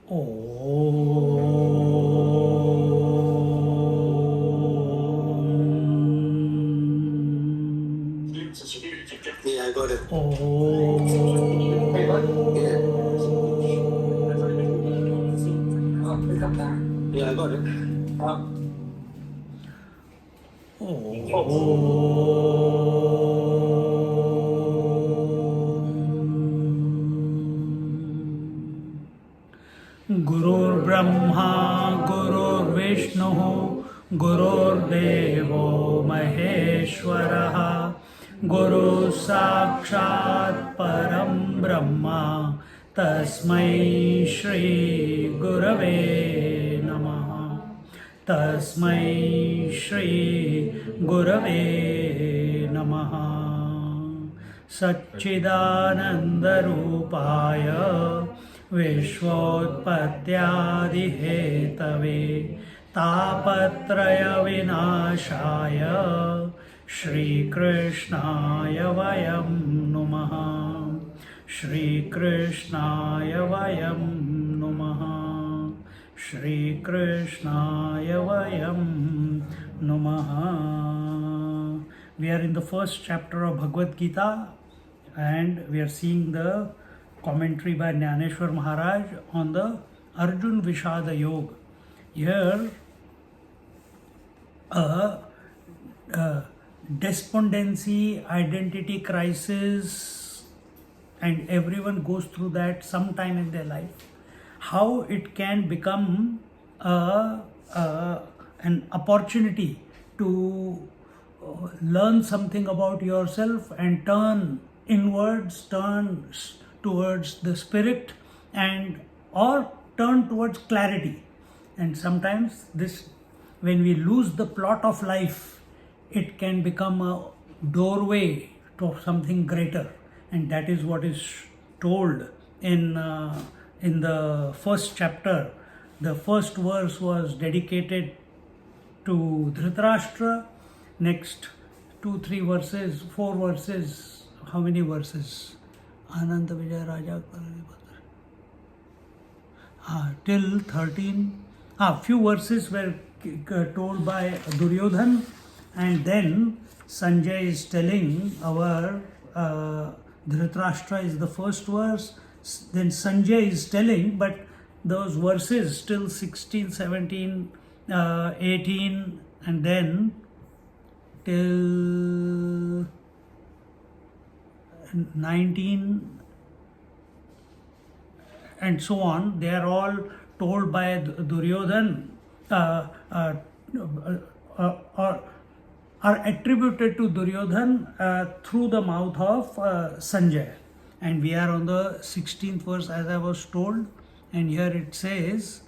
Yeah, I got it. Yeah, I got it. Gurur Brahma, Gurur Vishnu, Gurur Devo Maheshwaraha, Guru Sakshat Param Brahma, Tasmai Shri Gurave Namaha, Tasmai Shri Gurave Namaha. Satchidanandarupaya Vishvotpatyadihetave Tapatraya Vinashaya Shri Krishnaya Vayam Numaha Shri Krishnaya Vayam Numaha Shri Krishnaya Vayam Numaha. We are in the first chapter of Bhagawad Gita and we are seeing the commentary by Jnaneshwari Maharaj on the Arjun Vishada Yoga. Here, a despondency, identity crisis, and everyone goes through that sometime in their life. How it can become an opportunity to learn something about yourself and turn inwards, turn towards the spirit, and or turn towards clarity. And sometimes this, when we lose the plot of life, it can become a doorway to something greater, and that is what is told in the first chapter. The first verse was dedicated to Dhritarashtra. Next 2, 3 verses, 4 verses, how many verses? Ananta Vijay Raja till 13. Few verses were told by Duryodhan, and then Sanjay is telling our Dhritarashtra is the first verse, then Sanjay is telling, but those verses still 16, 17, 18, and then till 19 and so on, they are all told by Duryodhan are attributed to Duryodhan through the mouth of Sanjay. And we are on the 16th verse as I was told, and here it says,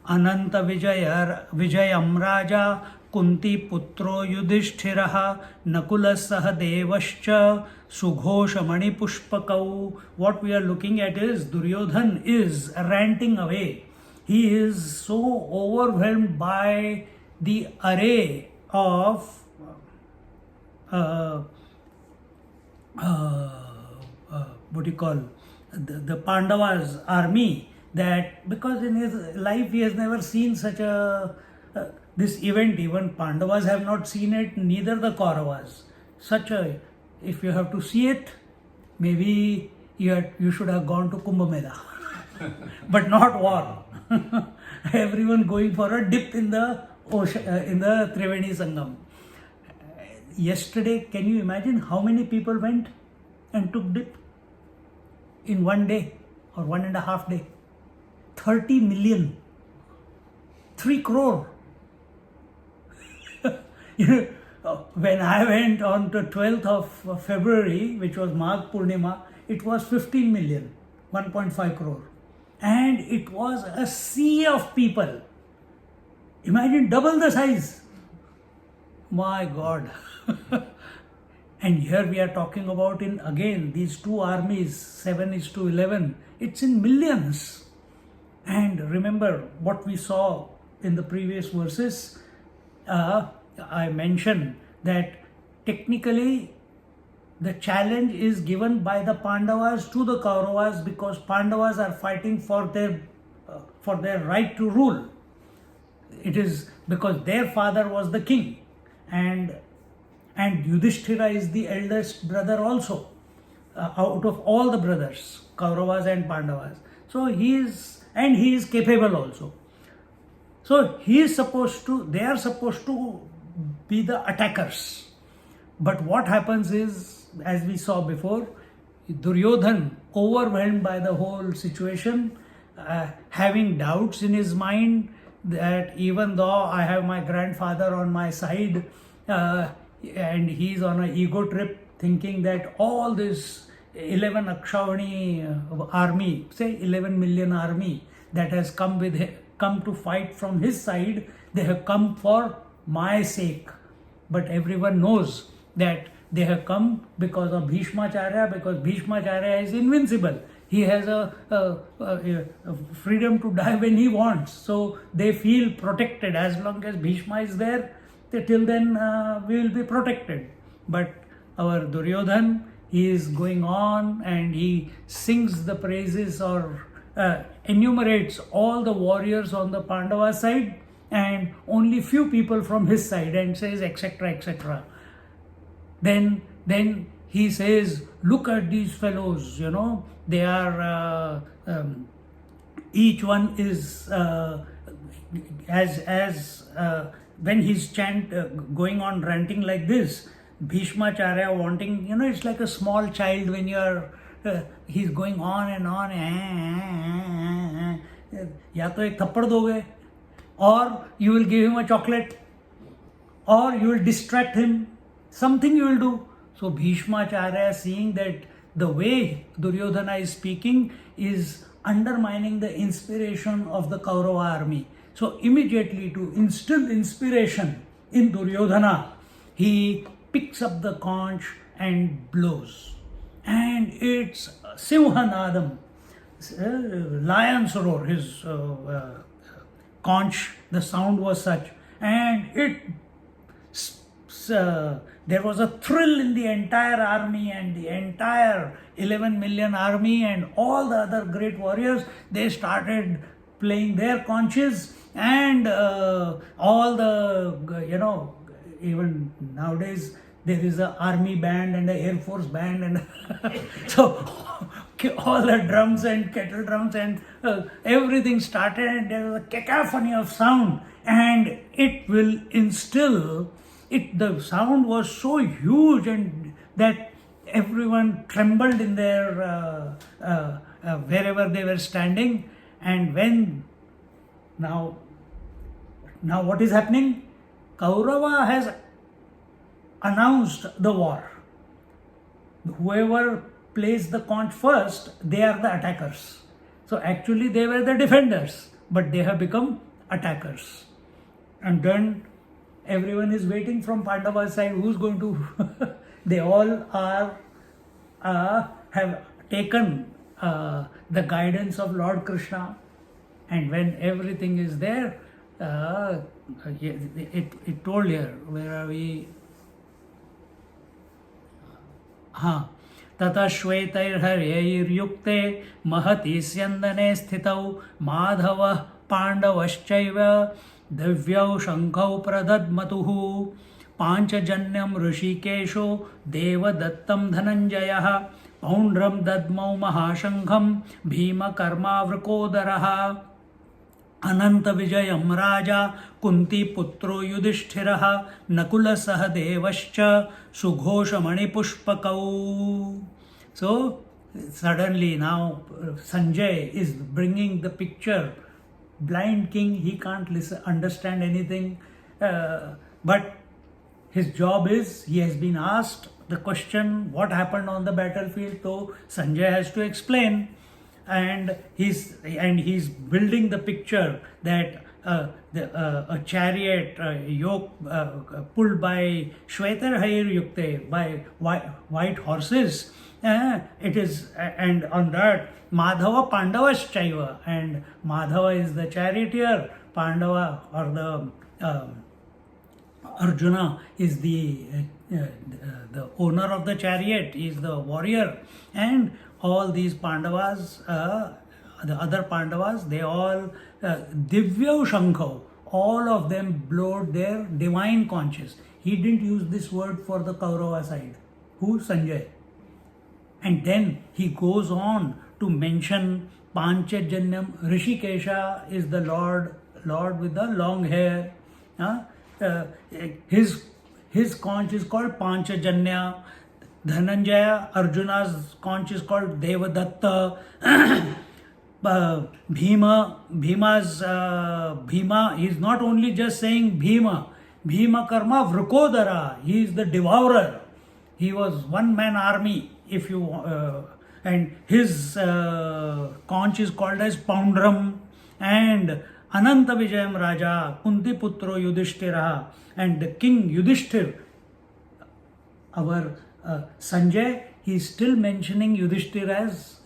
Ananta Vijayam Raja Kunti Putro Yudhishthiraha Nakula Sahadevascha Sughosha Mani Pushpakau. What we are looking at is Duryodhan is ranting away. He is so overwhelmed by the array of what do you call the Pandavas army, that because in his life he has never seen such a this event. Even Pandavas have not seen it, neither the Kauravas. Such a, if you have to see it, maybe you should have gone to Kumbh Mela, but not war. Everyone going for a dip in the ocean, in the Triveni Sangam. Yesterday, can you imagine how many people went and took dip in one day or 1.5 day? 30 million, 3 crore. When I went on the 12th of February, which was Magh Purnima, it was 15 million, 1.5 crore. And it was a sea of people. Imagine double the size. My God. And here we are talking about, in again these two armies, 7:11. It's in millions. And remember what we saw in the previous verses. I mentioned that technically the challenge is given by the Pandavas to the Kauravas, because Pandavas are fighting for their right to rule. It is because their father was the king, and Yudhishthira is the eldest brother also, out of all the brothers, Kauravas and Pandavas. So he is capable also. So they are supposed to be the attackers. But what happens is, as we saw before, Duryodhan, overwhelmed by the whole situation, having doubts in his mind that even though I have my grandfather on my side, and he's on an ego trip, thinking that all this 11 Akshavani army, say 11 million army that has come to fight from his side, they have come for my sake. But everyone knows that they have come because of Bhishmacharya, because Bhishmacharya is invincible. He has a freedom to die when he wants. So they feel protected. As long as Bhishma is there, till then we will be protected. But our Duryodhan, he is going on and he sings the praises or enumerates all the warriors on the Pandava side and only few people from his side, and says etc. etc. Then he says, look at these fellows, they are, each one is, when he's going on ranting like this, Bhishmacharya wanting, it's like a small child when he's going on and on, या तो एक थप्पड़ दोगे, or you will give him a chocolate, or you will distract him, something you will do. So Bhishmacharya, seeing that the way Duryodhana is speaking is undermining the inspiration of the Kaurava army, so immediately to instill inspiration in Duryodhana, he picks up the conch and blows, and it's Simhanadam, lion's roar. His conch, the sound was such, and there was a thrill in the entire army, and the entire 11 million army and all the other great warriors, they started playing their conches, and all the, even nowadays there is an army band and an air force band, and so all the drums and kettle drums and everything started, and there was a cacophony of sound, and it will instill it. The sound was so huge and that everyone trembled in their wherever they were standing. And when now what is happening? Kaurava has announced the war. Whoever plays the conch first, they are the attackers. So actually they were the defenders, but they have become attackers. And then everyone is waiting from Pandava's side, who's going to they all have taken the guidance of Lord Krishna, and when everything is there, it told here, where are we? ततः श्वेतैर्हर्यैर्युक्ते महति स्यन्दने स्थितौ माधवः पाण्डवश्चैव दिव्यौ शङ्खौ प्रदद्मतुः पाञ्चजन्यं ऋषिकेशो देवदत्तं धनञ्जयः पौण्ड्रं दद्मौ महाशङ्खं भीमकर्मावृकोदरः अनन्तविजयं राजा कुन्तीपुत्रो युधिष्ठिरः नकुलसहदेवश्च सुघोषमणिपुष्पकौ. So suddenly now Sanjay is bringing the picture. Blind king, he can't understand anything, but his job is, he has been asked the question, what happened on the battlefield, so Sanjay has to explain. And he's building the picture that a chariot yoke pulled by Shvetarhair Yukte, by white horses, it is, and on that Madhava Pandavaschaiva, and Madhava is the charioteer, Pandava or the Arjuna is the the owner of the chariot, he is the warrior, and all these Pandavas, the other Pandavas, they all Divya Shankho, all of them blowed their divine conches. He didn't use this word for the Kaurava side. Who? Sanjay. And then he goes on to mention Panchajanyam. Rishikesha is the Lord with the long hair. His conch is called Panchajanya. Dhananjaya, Arjuna's conch is called Devadatta. Bhima is not only just saying Bhima Karma Vrukodara, he is the devourer. He was one man army, if you and his conch is called as Poundram. And Ananta Vijayam Raja, Kunti Putro Yudhishthira, and the king Yudhishthir, our Sanjay, he is still mentioning Yudhishthir as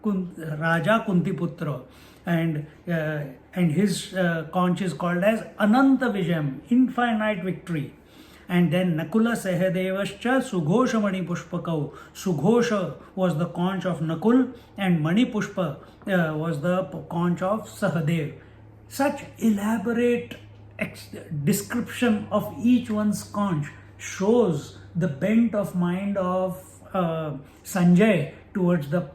Raja Kunti Putra, and his conch is called as Ananta Vijayam, infinite victory. And then Nakula Sahadevascha Sughosha Mani Pushpakau. Sughosha was the conch of Nakul, and Mani Pushpa was the conch of Sahadev. Such elaborate description of each one's conch shows the bent of mind of Sanjay towards the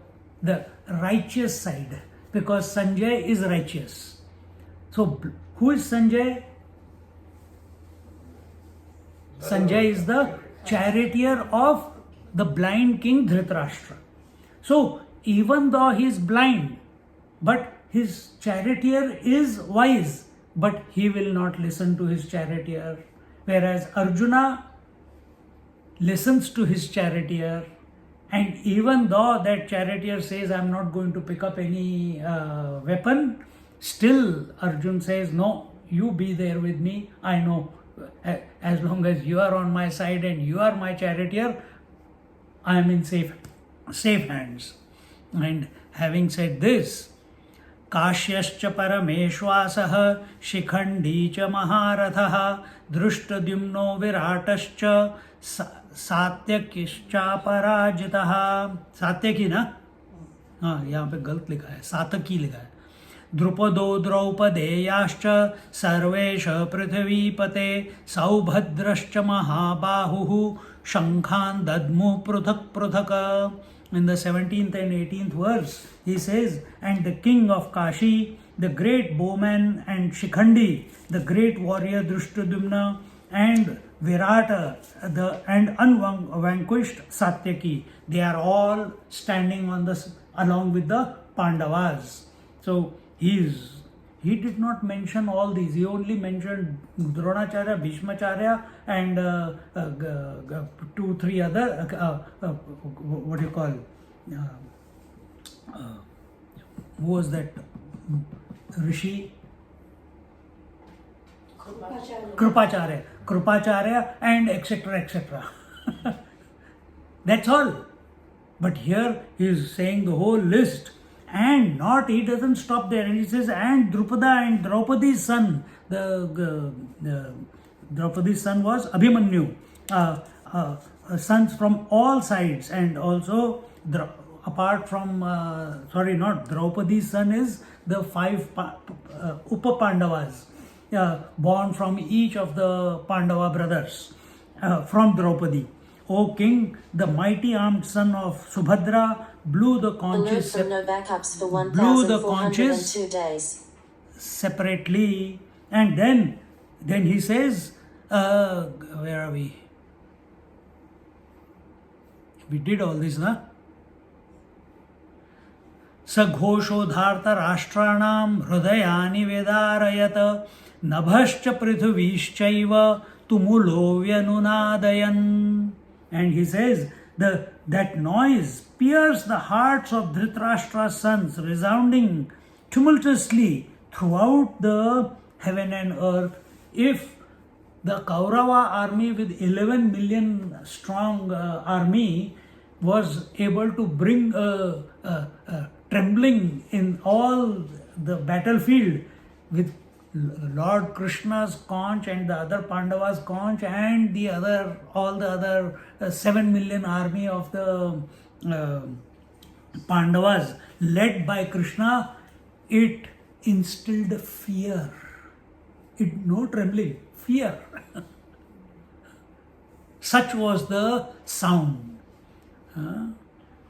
righteous side, because Sanjay is righteous. So who is Sanjay? Sanjay is the charioteer of the blind king Dhritarashtra. So even though he is blind, but his charioteer is wise, but he will not listen to his charioteer. Whereas Arjuna listens to his charioteer, and even though that charioteer says, I am not going to pick up any weapon, still Arjun says, no, you be there with me. I know, as long as you are on my side and you are my charioteer, I am in safe hands. And having said this, Kashyascha Parameshwasah Shikhandi cha Maharathaha Drushtadhyumno Viratascha सात्यकिश्चा पराजितः. सात्यकी ना, हाँ यहाँ पे गलत लिखा है, सातकी लिखा है. द्रुपदो द्रौपदेयाश्च सर्वेश पृथ्वीपते सौभद्रश्च महाबाहुः शंखान् दद्मु पृथक् पृथक्. In the 17th and 18th verse, he says, and the king of Kashi, the great bowman, and Shikhandi, the great warrior Drushtadhyumna, and Virata, and unvanquished Satyaki, they are all standing on along with the Pandavas. So he did not mention all these. He only mentioned Dronacharya, Bhishmacharya, and 2-3 other what do you call? Who was that Rishi? Krupacharya, and etc. That's all. But here he is saying the whole list, and he doesn't stop there, and he says, and Drupada and Draupadi's son, Draupadi's son was Abhimanyu, sons from all sides, and also apart from, not Draupadi's son is the 5 Upa-Pandavas, born from each of the Pandava brothers, from Draupadi. O king, the mighty armed son of Subhadra blew the conches, separately, and then he says, where are we? We did all this, na? सघोषोधार्त राष्ट्राणाम हृदयानि वेदारयत नभश्च पृथ्वीश्चैव tumulo vyanunaadayan. And he says that noise pierced the hearts of Dhritarashtra's sons, resounding tumultuously throughout the heaven and earth. If the Kaurava army with 11 million strong army was able to bring trembling in all the battlefield with Lord Krishna's conch and the other Pandavas' conch and all the other 7 million army of the Pandavas led by Krishna, it instilled fear. No trembling, fear. Such was the sound.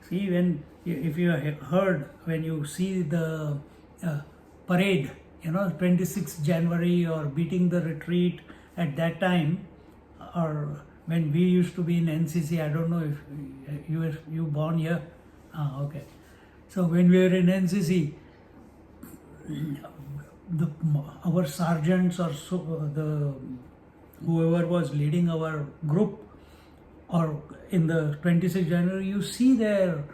See, if you heard, when you see the parade, 26th January or beating the retreat at that time, or when we used to be in NCC, I don't know if you born here. Okay. So when we were in NCC, our sergeants or whoever was leading our group, or in the 26th January, you see their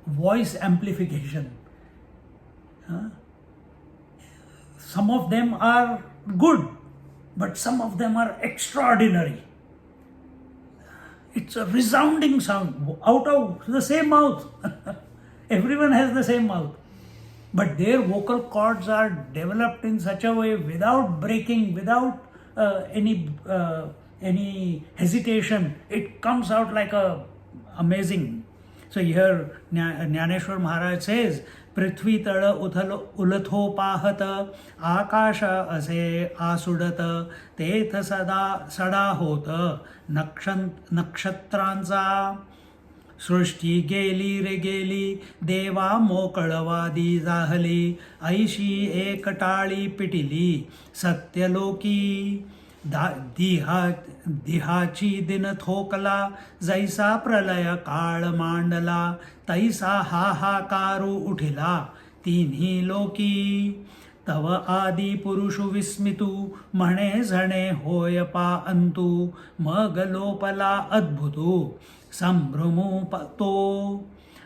voice amplification. Some of them are good, but some of them are extraordinary. It's a resounding sound out of the same mouth. Everyone has the same mouth. But their vocal cords are developed in such a way, without breaking, without any hesitation. It comes out like amazing. So here Jnaneshwari Maharaj says, Prithvi tala ulatho pahata akasha ase asudata tetha sada hota nakshatranza सृष्टी गेली रे गेली देवा मोकळवादी जाहली ऐशी एकटाळी पिटिली सत्यलोकी दिहाची दिन थोकला जैसा प्रलय काळ मांडला तैसा हाहाकारू उठिला तिन्ही लोकी तव आदि पुरुषु विस्मितू म्हणे झणे होय पा अंतु मग लोपला अद्भुतू संभ्रमू तो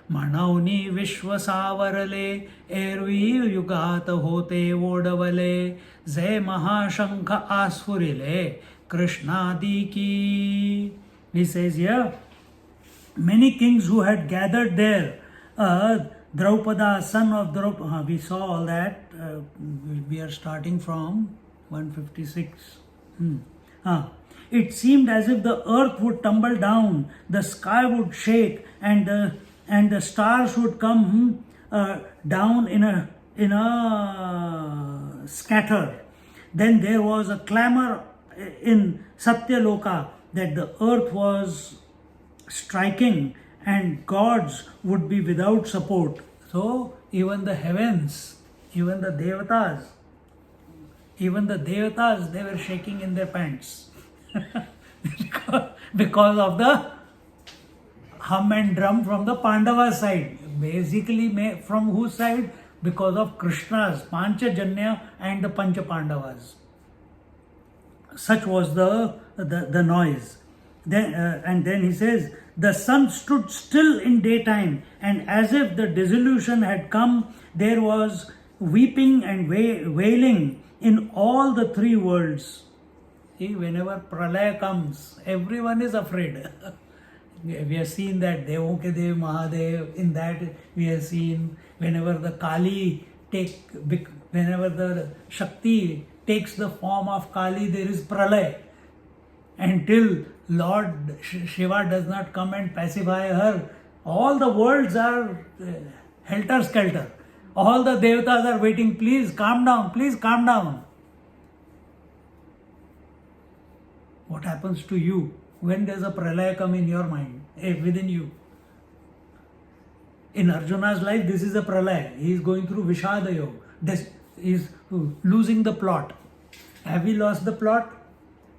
म्हणवनी विश्व सावरले एरवी युगात होते ओडवले जय महाशंख आस्फुरिले कृष्णादी की. He says here, many kings who had gathered there, Draupada, son of Draupada, we saw all that. We are starting from 156. It seemed as if the earth would tumble down, the sky would shake, and the stars would come down in a scatter. Then there was a clamor in Satyaloka that the earth was striking and gods would be without support. So even the heavens, even the devatas, they were shaking in their pants because of the hum and drum from the Pandava side. Basically, from whose side? Because of Krishna's Panchajanya and the Pancha Pandavas. Such was the noise. And then he says, the sun stood still in daytime, and as if the dissolution had come, there was weeping and wailing in all the three worlds. See, whenever pralaya comes, everyone is afraid. We have seen that Devokadev, Mahadev, in that we have seen whenever the Kali whenever the Shakti takes the form of Kali, there is pralaya. Until Lord Shiva does not come and pacify her, all the worlds are helter-skelter. All the devatas are waiting, please calm down, please calm down. What happens to you when there's a pralaya come in your mind, within you? In Arjuna's life, this is a pralaya. He is going through Vishada Yoga. He is losing the plot. Have we lost the plot?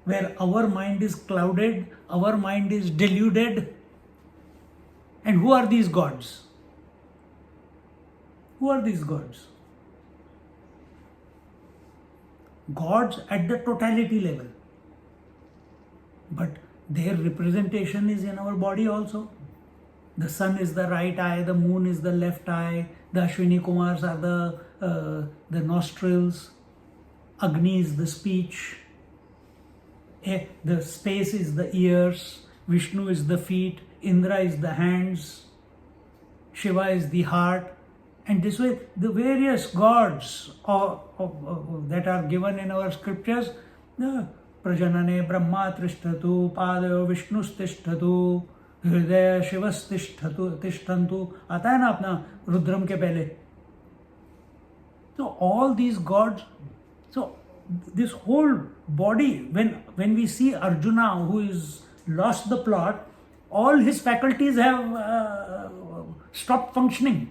Where our mind is clouded, our mind is deluded. And who are these gods? Who are these gods? Gods at the totality level. But their representation is in our body also. The sun is the right eye, the moon is the left eye, the Ashwini Kumars are the nostrils, Agni is the speech, the space is the ears, Vishnu is the feet, Indra is the hands, Shiva is the heart, And this way, the various gods that are given in our scriptures, the Prajanane Brahma Trishtatu, Padayo Vishnustishtatu, Hridaya Shivastishtatu, Tishtantu, आता है ना अपना रुद्रम के पहले. So all these gods, so this whole body, when we see Arjuna who is lost the plot, all his faculties have stopped functioning.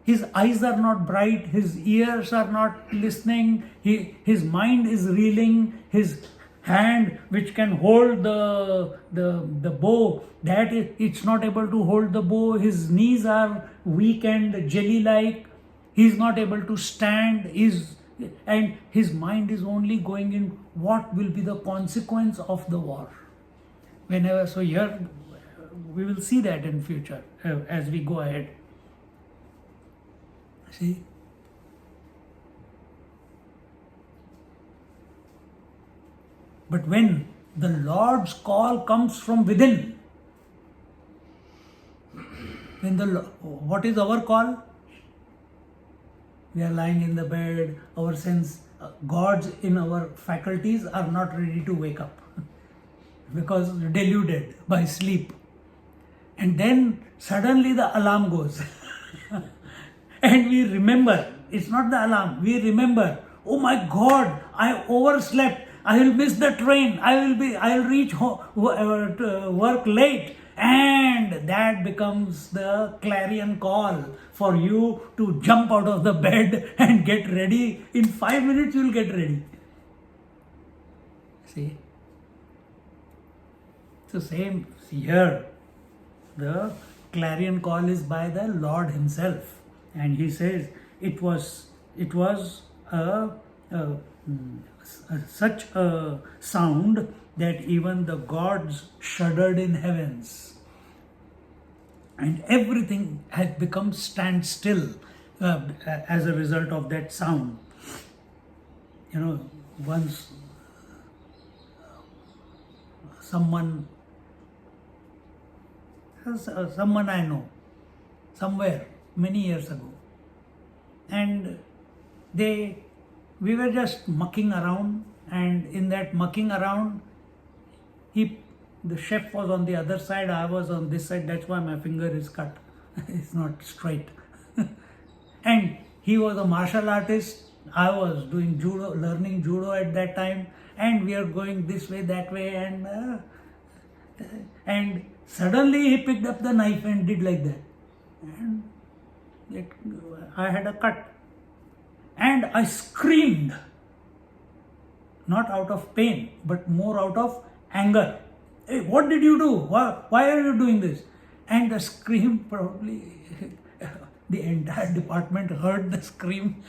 His eyes are not bright, his ears are not listening, his mind is reeling, his hand which can hold the bow, it's not able to hold the bow, his knees are weak and jelly-like, he's not able to stand, and his mind is only going in what will be the consequence of the war. So here we will see that in future as we go ahead. See? But when the Lord's call comes from within, what is our call? We are lying in the bed, our gods in our faculties are not ready to wake up because deluded by sleep. And then suddenly the alarm goes. And we remember, it's not the alarm, we remember, oh my God, I overslept, I will miss the train, I'll reach work late. And that becomes the clarion call for you to jump out of the bed and get ready. In 5 minutes you will get ready. See? So same here. The clarion call is by the Lord Himself. And He says it was such a sound that even the gods shuddered in heavens. And everything had become standstill as a result of that sound. You know, once someone I know, somewhere, many years ago, and we were just mucking around, and in that mucking around, the chef was on the other side, I was on this side, that's why my finger is cut, it's not straight. And he was a martial artist, I was doing judo, learning judo at that time, and we are going this way, that way, and suddenly he picked up the knife and did like that. And I had a cut. And I screamed. Not out of pain, but more out of anger. Hey, what did you do? Why are you doing this? And the scream, probably the entire department heard the scream.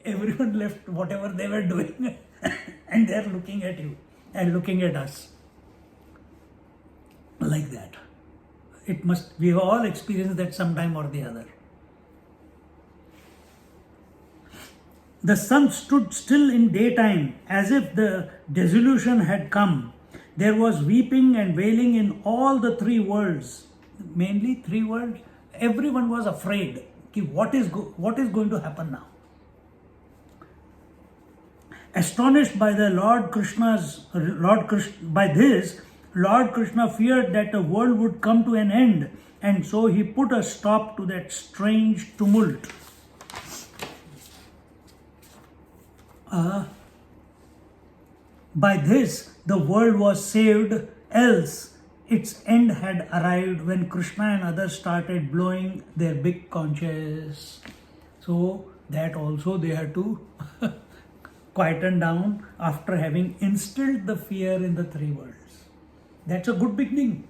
Everyone left whatever they were doing and they're looking at you and looking at us. Like that. We have all experienced that sometime or the other. The sun stood still in daytime as if the dissolution had come. There was weeping and wailing in all the three worlds. Mainly three worlds. Everyone was afraid. What is going to happen now? Astonished by Lord Krishna, Lord Krishna feared that the world would come to an end, and so he put a stop to that strange tumult. By this, the world was saved, else its end had arrived when Krishna and others started blowing their big conches. So that also they had to quieten down after having instilled the fear in the three worlds. That's a good beginning.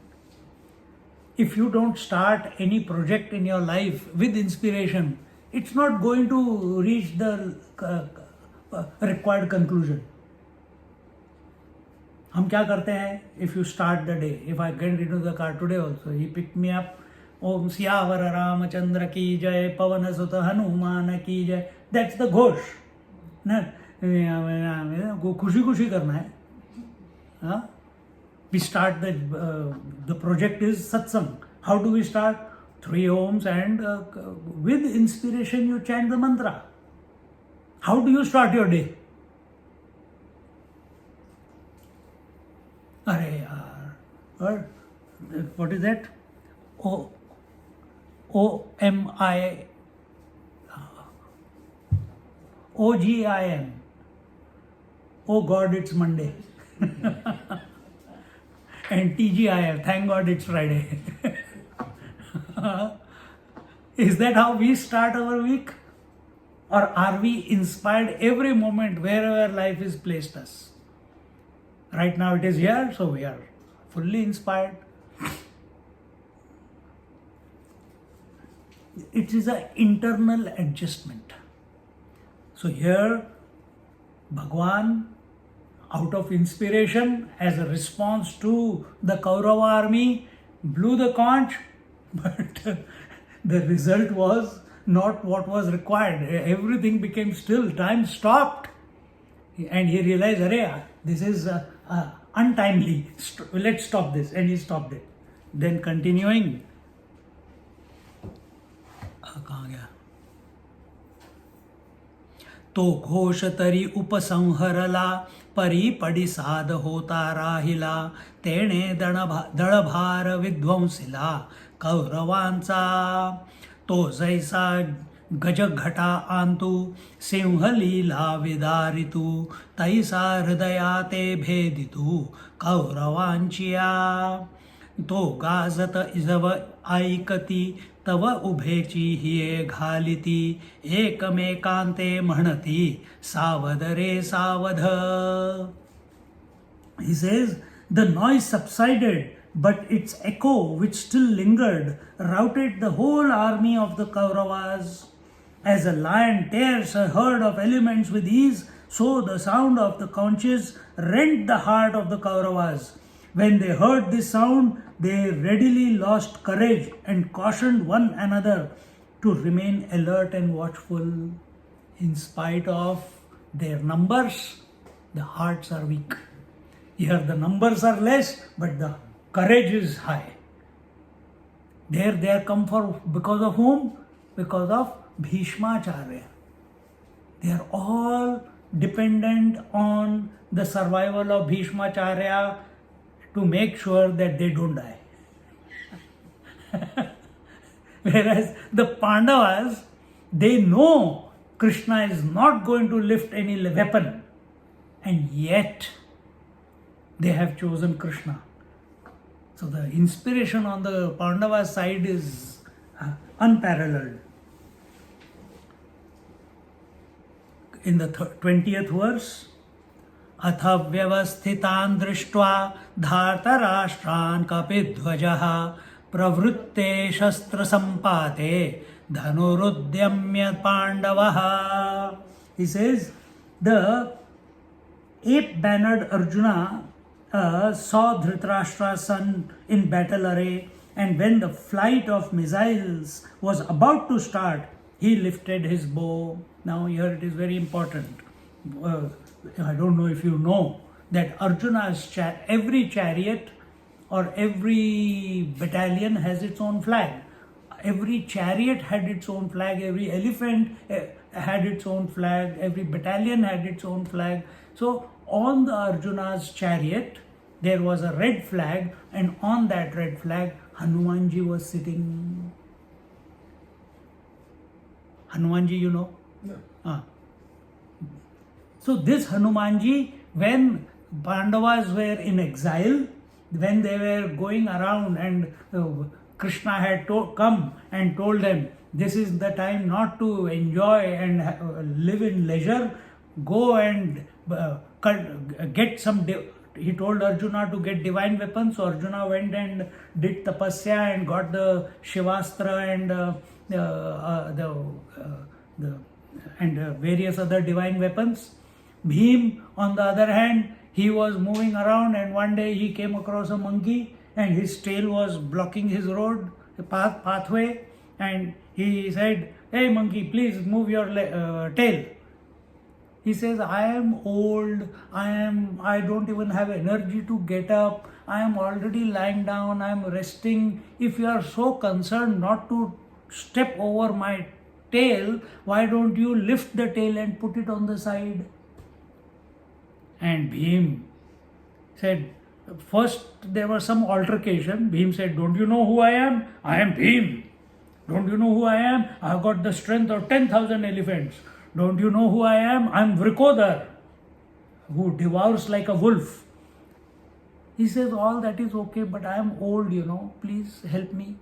If you don't start any project in your life with inspiration, it's not going to reach the required conclusion. हम क्या करते हैं? If you start the day, if I get into the car today also, he picked me up. Om Siyavar Ramachandra ki jai, Pavana Sutta Hanumana ki jai. That's the ghosh. खुशी खुशी करना है. We start the project is satsang. How do we start? 3 Oms, and with inspiration you chant the mantra. How do you start your day? What is that? OMI, OGIM. Oh God, it's Monday. And TGIF, thank God it's Friday. Is that how we start our week? Or are we inspired every moment wherever life has placed us? Right now it is here, so we are fully inspired. It is an internal adjustment. So here, Bhagwan, out of inspiration, as a response to the Kaurava army, blew the conch, but the result was not what was required. Everything became still, time stopped. And he realized, this is untimely, let's stop this. And he stopped it. Then continuing, तो घोष तरी उपसंहरला परी पडी साध होता राहिला तेणे दळभार विध्वंसिला कौरवांचा तो जैसा गजघटा आंतू सिंहलीला विदारितू तैसा हृदया ते भेदितू कौरवांचिया तो गाजत इजव ऐकती तव उभेची हिये घालिती एकमेकांते म्हणती सावध रे सावध. He says, the noise subsided, but its echo, which still lingered, routed the whole army of the Kauravas. As a lion tears a herd of elements with ease, so the sound of the conches rent the heart of the Kauravas. When they heard this sound, they readily lost courage and cautioned one another to remain alert and watchful. In spite of their numbers, the hearts are weak. Here the numbers are less, but the courage is high. There they are come for, because of whom? Because of Bhishmacharya. They are all dependent on the survival of Bhishmacharya to make sure that they don't die. Whereas the Pandavas, they know Krishna is not going to lift any weapon, and yet they have chosen Krishna. So the inspiration on the Pandava side is unparalleled. In the 20th verse, अथ व्यवस्थितान् दृष्ट्वा धार्तराष्ट्रान् कपिध्वजः प्रवृत्ते शस्त्रसम्पाते धनुरुद्यम्य पाण्डवः. He says, the ape-bannered Arjuna saw Dhritarashtra's son in battle array, and when the flight of missiles was about to start, he lifted his bow. Now here it is very important. I don't know if you know that Arjuna's every chariot or every battalion has its own flag. Every chariot had its own flag, every elephant had its own flag, every battalion had its own flag. So on the Arjuna's chariot there was a red flag, and on that red flag Hanumanji was sitting. Hanumanji, you know? Yeah. So this Hanumanji, when Pandavas were in exile, when they were going around and Krishna had come and told them, this is the time not to enjoy and live in leisure, go and get some, he told Arjuna to get divine weapons. So Arjuna went and did tapasya and got the Shivastra and various other divine weapons. Bhim, on the other hand, he was moving around, and one day he came across a monkey and his tail was blocking his road, pathway, and he said, hey monkey, please move your tail. He says, I am old, I don't even have energy to get up, I am already lying down, I am resting. If you are so concerned not to step over my tail, why don't you lift the tail and put it on the side? And Bhim said, first there was some altercation. Bhim said, don't you know who I am? I am Bhim. Don't you know who I am? I have got the strength of 10,000 elephants. Don't you know who I am? I am Vrikodar, who devours like a wolf. He says, all that is okay, but I am old, please help me.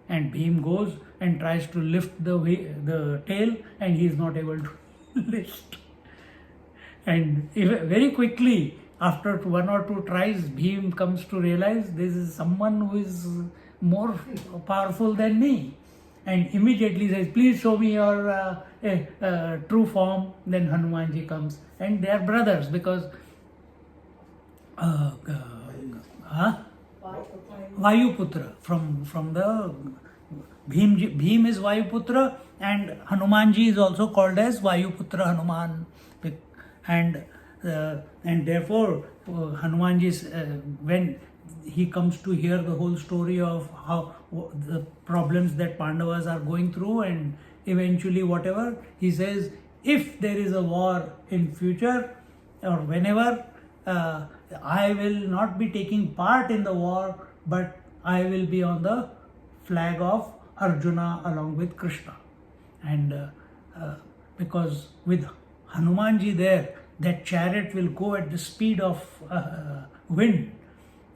And Bhim goes and tries to lift the tail, and he is not able to lift. And very quickly, after one or two tries, Bhim comes to realize this is someone who is more powerful than me. And immediately says, please show me your true form. Then Hanumanji comes. And they are brothers because Vayuputra from the Bhim is Vayuputra, and Hanumanji is also called as Vayuputra Hanuman. And therefore Hanumanji, when he comes to hear the whole story of how the problems that Pandavas are going through, and eventually whatever, he says, if there is a war in future or whenever, I will not be taking part in the war, but I will be on the flag of Arjuna along with Krishna. And because with Hanumanji there, that chariot will go at the speed of wind,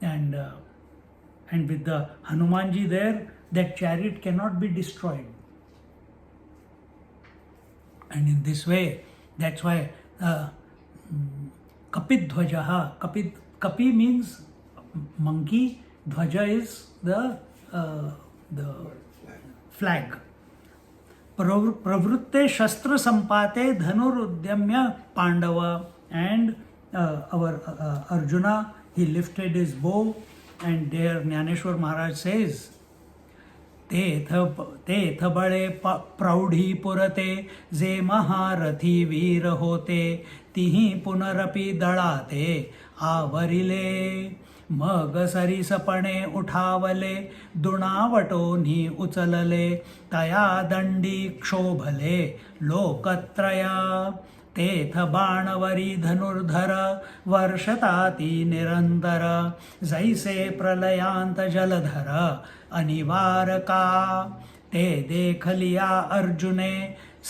and with the Hanumanji there, that chariot cannot be destroyed. And in this way, that's why Kapidhvajaha, Kapi means monkey, Dhvaja is the flag. Pravrutte Shastra Sampate Dhanurudyamya Pandava, and our Arjuna, he lifted his bow, and there Jnaneshwari Maharaj says, Te tha bade praudhi purate ze maharathi veer hote tihi punarapi dalate avarile मग सरिसपणे उठावले दुणावटोनी उचलले तया दंडी क्षोभले लोकत्रया तेथ बाणवरी धनुर्धर वर्षताती निरंतर जैसे प्रलयांत जलधर अनिवारका ते देखलिया अर्जुने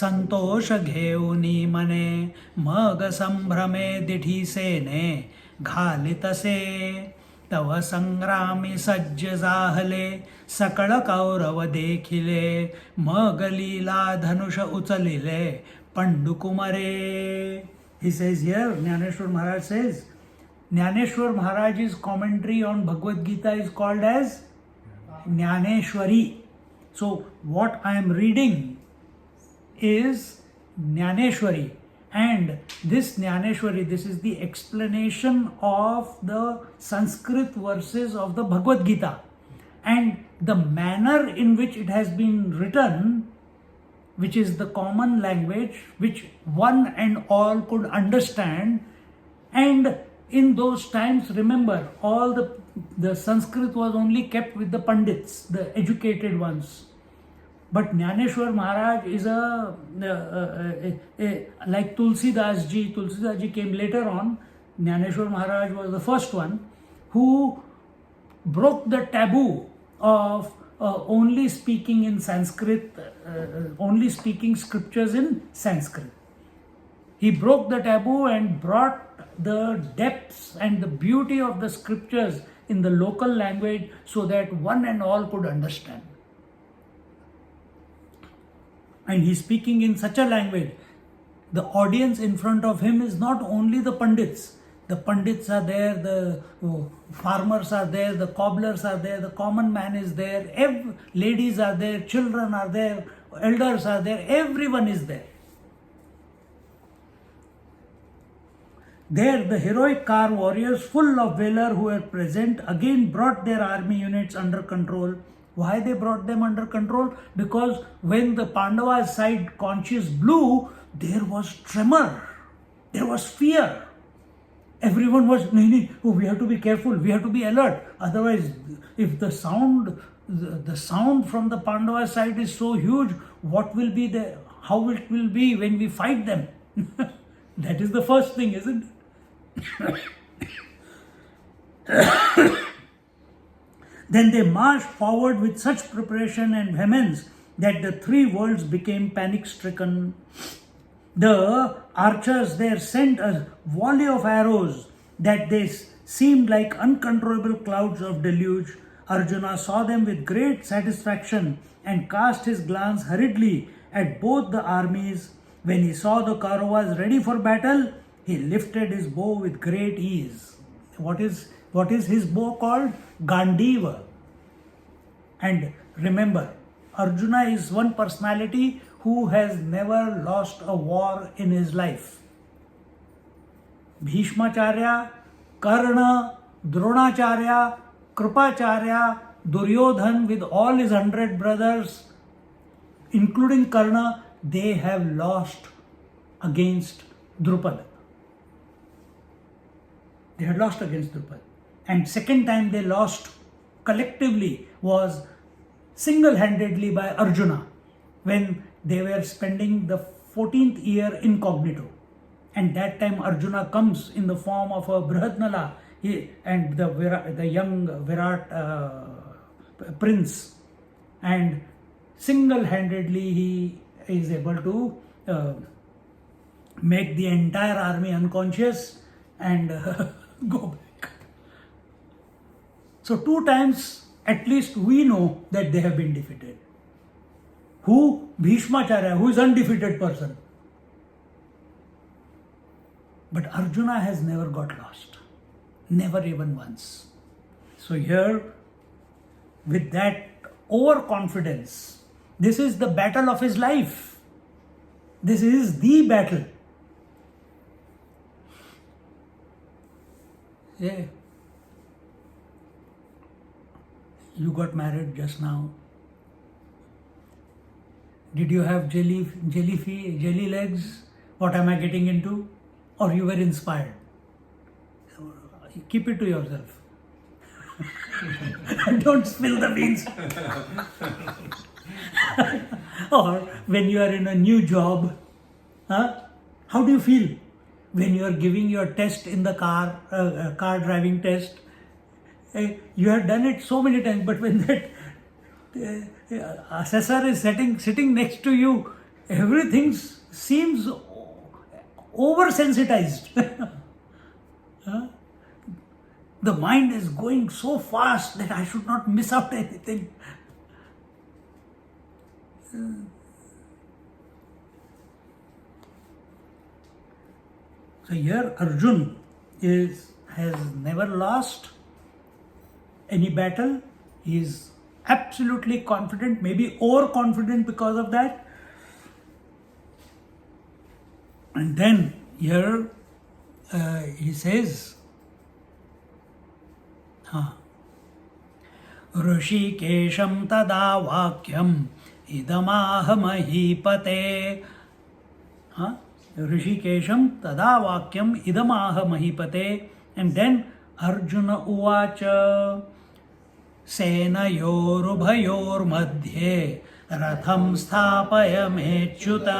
संतोष घेऊनी मने मग संभ्रमे दिठी सेने घालितसे तव संग्रामी सज्ज जाहले सकळ कौरव देखिले मग लीला धनुष उचलिले पंडुकुमरे. He says here, Jnaneshwari Maharaj says, Jnaneshwari Maharaj's commentary on Bhagavad Gita is called as Jnaneshwari. So what I am reading is Jnaneshwari. And this Jnaneshwari, this is the explanation of the Sanskrit verses of the Bhagavad Gita. And the manner in which it has been written, which is the common language, which one and all could understand. And in those times, remember, all the Sanskrit was only kept with the Pandits, the educated ones. But Jnaneshwari Maharaj is like Tulsidas ji. Tulsidas ji came later on. Jnaneshwari Maharaj was the first one who broke the taboo of only speaking in Sanskrit, only speaking scriptures in Sanskrit. He broke the taboo and brought the depths and the beauty of the scriptures in the local language so that one and all could understand. And he's speaking in such a language. The audience in front of him is not only the Pandits. The Pandits are there, the farmers are there, the cobblers are there, the common man is there, ladies are there, children are there, elders are there, everyone is there. There, the heroic Kar warriors, full of valor who were present, again brought their army units under control. Why they brought them under control? Because when the Pandavas' side conches blew, there was tremor. There was fear. Everyone was, "Nee, oh, we have to be careful, we have to be alert. Otherwise, if the sound from the Pandava side is so huge, how it will be when we fight them?" That is the first thing, isn't it? Then they marched forward with such preparation and vehemence that the three worlds became panic-stricken. The archers there sent a volley of arrows that they seemed like uncontrollable clouds of deluge. Arjuna saw them with great satisfaction and cast his glance hurriedly at both the armies. When he saw the Kauravas ready for battle, he lifted his bow with great ease. What is his bow called? Gandiva. And remember, Arjuna is one personality who has never lost a war in his life. Bhishmacharya, Karna, Dronacharya, Kripacharya, Duryodhan with all his 100 brothers, including Karna, they have lost against Drupada. They had lost against Drupada. And second time they lost collectively was single-handedly by Arjuna when they were spending the 14th year incognito. And that time Arjuna comes in the form of a Brihatnala and the young Virat prince, and single-handedly he is able to make the entire army unconscious and go back. So 2 times at least we know that they have been defeated. Who? Bhishmacharya, who is undefeated person. But Arjuna has never got lost. Never even once. So here, with that overconfidence, this is the battle of his life. This is the battle. Yeah. You got married just now. Did you have jelly legs? What am I getting into? Or you were inspired? Keep it to yourself. Don't spill the beans. Or when you are in a new job, how do you feel when you are giving your test in the car driving test? You have done it so many times, but when that assessor is sitting next to you, everything seems oversensitized. The mind is going so fast that I should not miss out anything. So here Arjun has never lost any battle. He is absolutely confident, maybe overconfident because of that. And then here he says, Rishikesham tada vakyam idamaha mahipate. Rishikesham tada vakyam idamaha mahipate. And then Arjuna uvacha senayorubhayor madhye ratham sthapayamechyuta.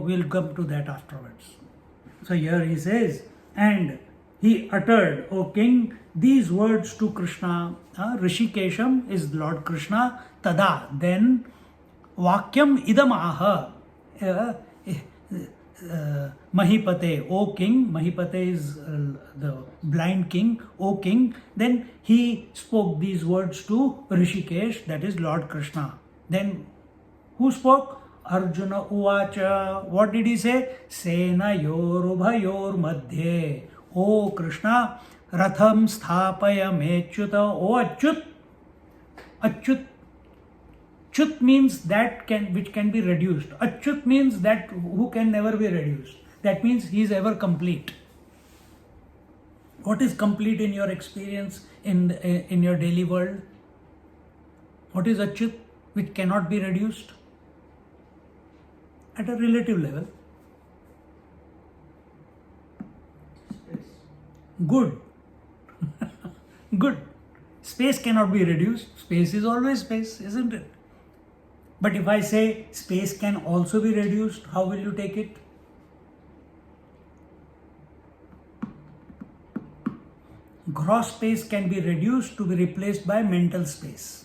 We'll come to that afterwards. So here he says, and he uttered, O king, these words to Krishna. Rishikesham is Lord Krishna. Tada, then vakyam idamaha. Mahipate, O king. Mahipate is the blind king, O king. Then he spoke these words to Rishikesh, that is Lord Krishna. Then who spoke? Arjuna uvacha. What did he say? Senayorubhayor madhye. O Krishna, ratham sthapayamechyuta. O Achyut. Achyut. Chut means that which can be reduced. Achyut means that who can never be reduced. That means he is ever complete. What is complete in your experience in your daily world? What is Achyut, which cannot be reduced? At a relative level. Good. Good. Space cannot be reduced. Space is always space, isn't it? But if I say space can also be reduced, how will you take it? Gross space can be reduced to be replaced by mental space.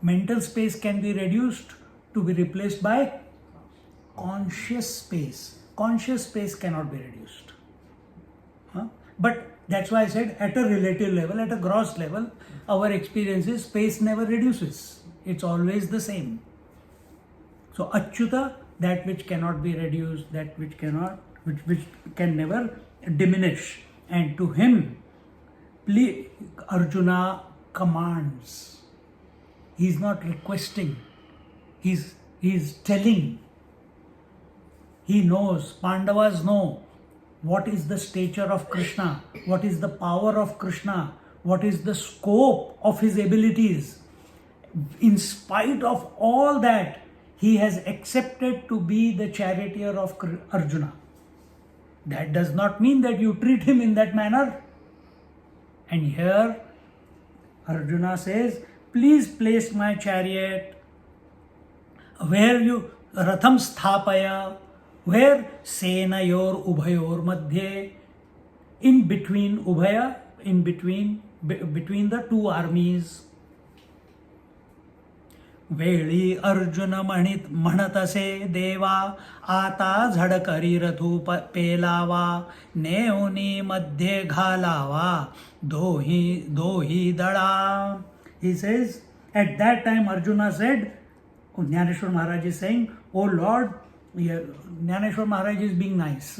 Mental space can be reduced to be replaced by conscious space. Conscious space cannot be reduced. But that's why I said at a relative level, at a gross level, our experience is space never reduces. It's always the same. So Achyuta, that which cannot be reduced, that which can never diminish. And to him, Arjuna commands. He's not requesting. He's telling. He knows, Pandavas know what is the stature of Krishna, what is the power of Krishna, what is the scope of his abilities. In spite of all that, he has accepted to be the charioteer of Arjuna. That does not mean that you treat him in that manner. And here Arjuna says, please place my chariot where you ratham sthapaya, where senayor ubhayor madhye, in between ubhaya, between the two armies. वेळी अर्जुन म्हणतसे देवा आता झडकरी रथू पेलावा नेऊनी मध्ये घालावा दोही दळा. He says, at that time Arjuna said, Jnaneshwari Maharaj is saying, oh Lord, Jnaneshwari Maharaj is being nice.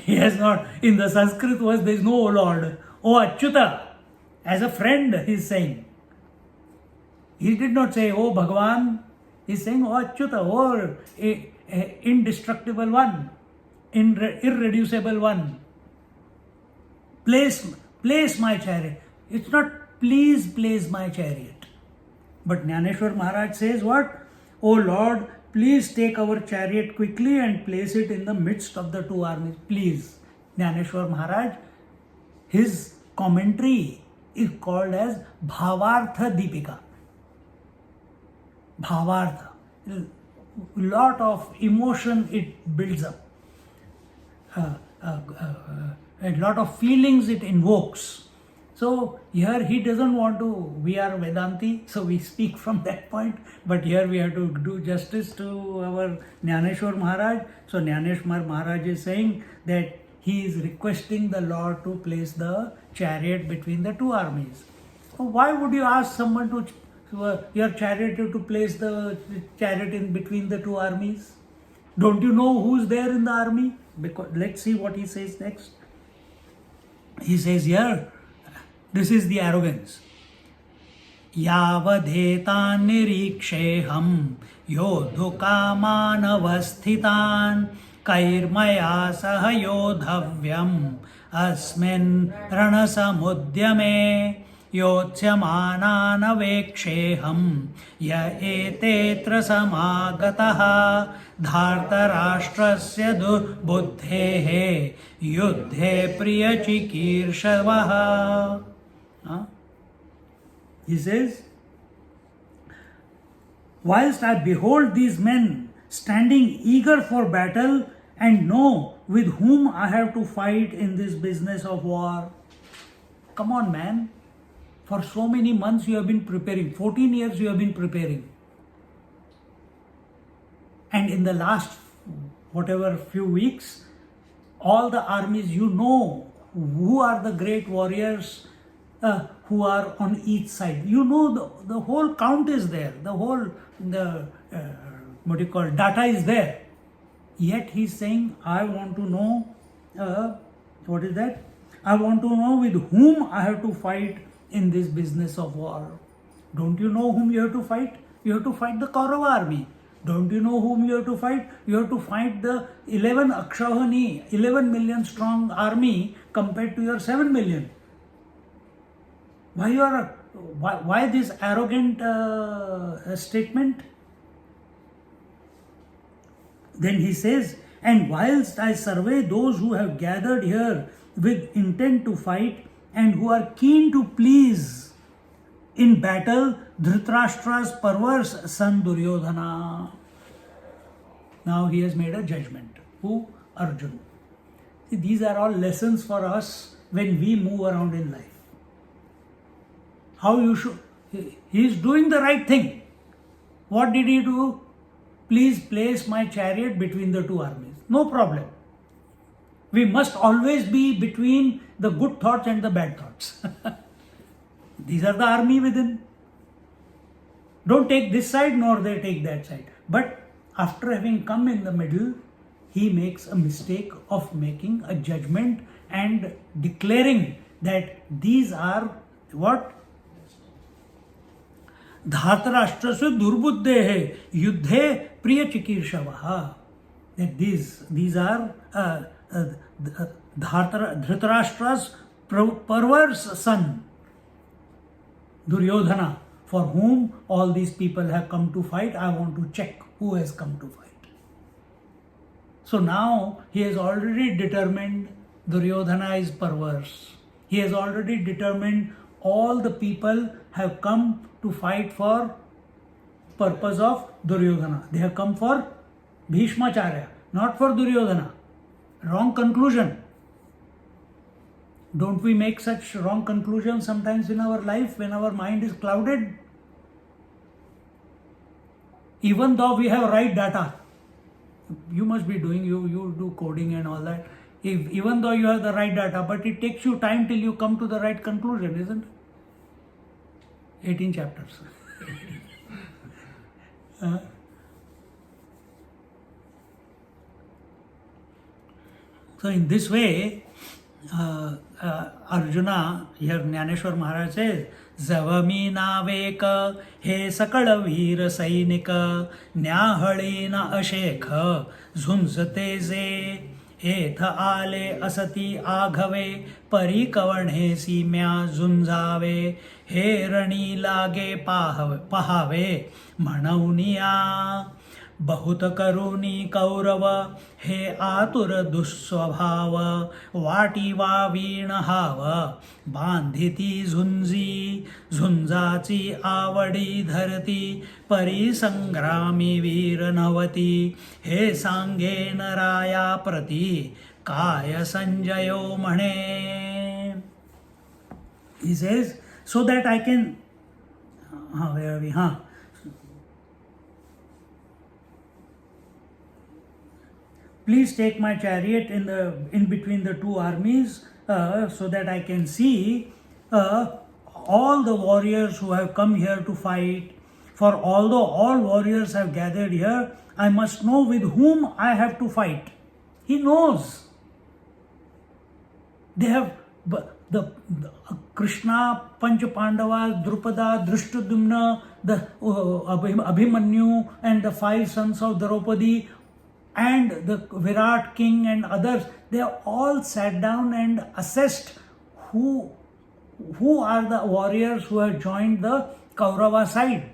He has not, in the Sanskrit verse there is no oh Lord. Oh Achyuta, as a friend he is saying. He did not say, oh Bhagavan. He is saying, oh Achyuta, oh indestructible one, irreducible one. Place my chariot. It's not please place my chariot. But Jnaneshwar Maharaj says what? Oh Lord, please take our chariot quickly and place it in the midst of the two armies. Please. Jnaneshwar Maharaj, his commentary is called as Bhavartha Deepika. Bhavartha. Lot of emotion it builds up. A lot of feelings it invokes. So here he doesn't want to, we are Vedanti, so we speak from that point, but here we have to do justice to our Jnaneshwar Maharaj. So Jnaneshwar Maharaj is saying that he is requesting the Lord to place the chariot between the two armies. So why would you ask someone to, your charioteer to place the chariot in between the two armies? Don't you know who's there in the army? Because let's see what he says next. He says here, this is the arrogance. Yavadhetan niriksheham yodhukaman avasthitan kairmaya sahayodhavyam asmin ranasamudyame योत्स्यमानान् अवेक्षेऽहं य एतेऽत्र समागतः धार्तराष्ट्रस्य दुर्बुद्धेः युद्धे प्रियचिकीर्षवः. He says, whilst I behold these men standing eager for battle and know with whom I have to fight in this business of war. Come on, man. For so many months you have been preparing. 14 years you have been preparing. And in the last, whatever, few weeks, all the armies, you know who are the great warriors who are on each side. You know the whole count is there. The whole, data is there. Yet he is saying, I want to know, what is that? I want to know with whom I have to fight in this business of war. Don't you know whom you have to fight? You have to fight the Kaurava army. Don't you know whom you have to fight? You have to fight the 11 million strong army compared to your 7 million. Why this arrogant statement? Then he says, and whilst I survey those who have gathered here with intent to fight and who are keen to please in battle Dhritarashtra's perverse son Duryodhana. Now he has made a judgment. Who? Arjuna. See, these are all lessons for us when we move around in life. How you should. He is doing the right thing. What did he do? Please place my chariot between the two armies. No problem. We must always be between the good thoughts and the bad thoughts. These are the army within. Don't take this side nor they take that side. But after having come in the middle, he makes a mistake of making a judgment and declaring that these are what? Dhatarashtrasya durbuddhe yuddhe priya chikirshavaha. That these are Dhritarashtra's perverse son Duryodhana, for whom all these people have come to fight. I want to check who has come to fight. So now he has already determined Duryodhana is perverse. He has already determined all the people have come to fight for purpose of Duryodhana. They have come for Bhishmacharya, not for Duryodhana. Wrong conclusion. Don't we make such wrong conclusions sometimes in our life when our mind is clouded? Even though we have right data, you must be doing, you do coding and all that. Even though you have the right data, but it takes you time till you come to the right conclusion, isn't it? 18 chapters. So in this way, Arjuna, here Jnaneshwari Maharaj says, Zavami naveka he sakala veer sainika nyahalena ashekha zunzate ze etha ale asati aghave parikavarne simya zunzave he rani lage pahave manauniya बहुत करुणी कौरव हे आतुर दुस्वभाव वाटी वीण हाव बांधिती झुंजी झुंजाची आवडी धरती परिसंग्रामी वीर नवती हे सांगे नराया प्रती काय संजयो म्हणे. He says, so that I can, where are we? Please take my chariot in between the two armies, so that I can see all the warriors who have come here to fight. For although all warriors have gathered here, I must know with whom I have to fight. He knows. They have the Krishna, Pancha Pandavas, Drupada, Drishtadyumna, the Abhimanyu, and the 5 sons of Draupadi, and the Virat king and others. They have all sat down and assessed who are the warriors who have joined the Kaurava side.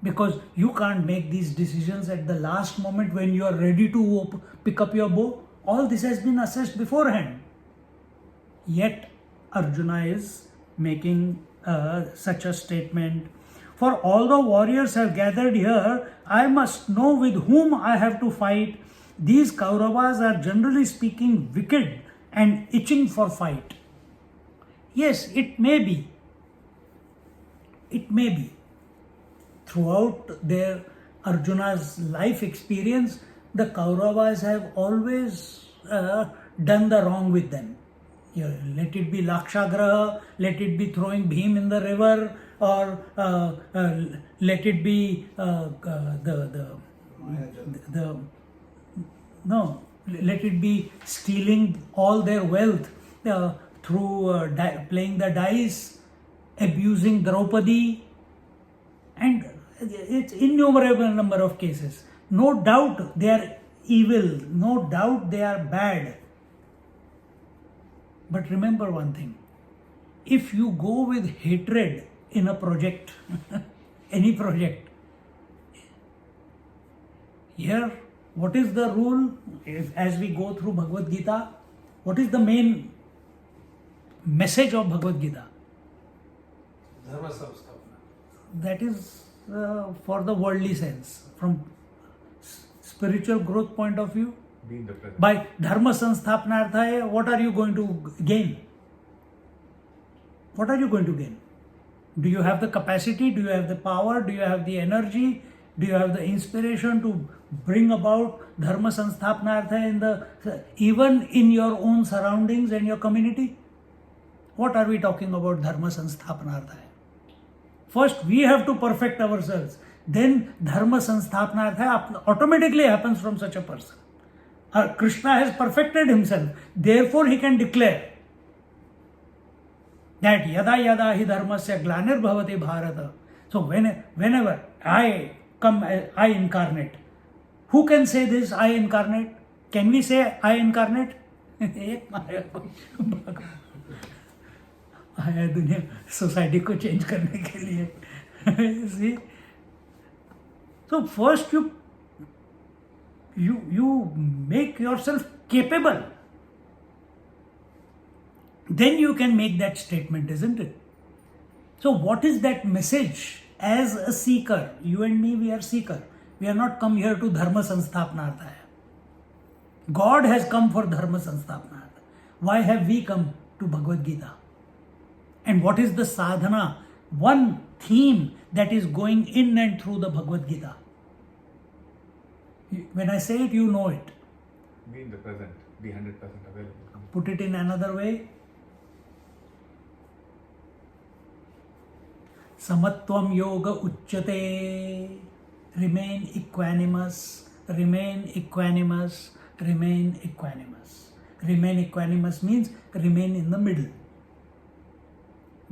Because you can't make these decisions at the last moment when you are ready to pick up your bow. All this has been assessed beforehand. Yet Arjuna is making such a statement. For all the warriors have gathered here, I must know with whom I have to fight. These Kauravas are generally speaking wicked and itching for fight. Yes, it may be. It may be. Throughout their Arjuna's life experience, the Kauravas have always done the wrong with them. Let it be Lakshagraha, let it be throwing Bhim in the river, or let it be let it be stealing all their wealth through playing the dice, abusing Draupadi, and it's innumerable number of cases. No doubt they are evil, no doubt they are bad. But remember one thing, if you go with hatred in a project, any project, here what is the rule as we go through Bhagavad Gita? What is the main message of Bhagavad Gita. Dharma samsthapana. That is for the worldly sense. From spiritual growth point of view, Being the present. by dharma sansthapanartha hai, what are you going to gain? What are you going to gain? Do you have the capacity? Do you have the power? Do you have the energy? Do you have the inspiration to bring about dharma sansthapanartha in the even in your own surroundings and your community? What are we talking about dharma sansthapanartha? First, we have to perfect ourselves. Then dharma sansthapanartha automatically happens from such a person. Krishna has perfected himself. Therefore, he can declare that yada yada hi dharmasya glanir bhavati bharata. So whenever I come, I incarnate. Who can say this, I incarnate? Can we say I incarnate? आया दुनिया society को change करने के लिए. See? So first you make yourself capable. Then you can make that statement, isn't it? So what is that message? As a seeker, you and me, we are seeker. We are not come here to dharma sansthapanartha. God has come for dharma sansthapanartha. Why have we come to Bhagavad Gita? And what is the sadhana? One theme that is going in and through the Bhagavad Gita. When I say it, you know it. Be in the present. Be 100% available. Put it in another way. Samatvam yoga uchyate. Remain equanimous. Remain equanimous. Remain equanimous. Remain equanimous means remain in the middle.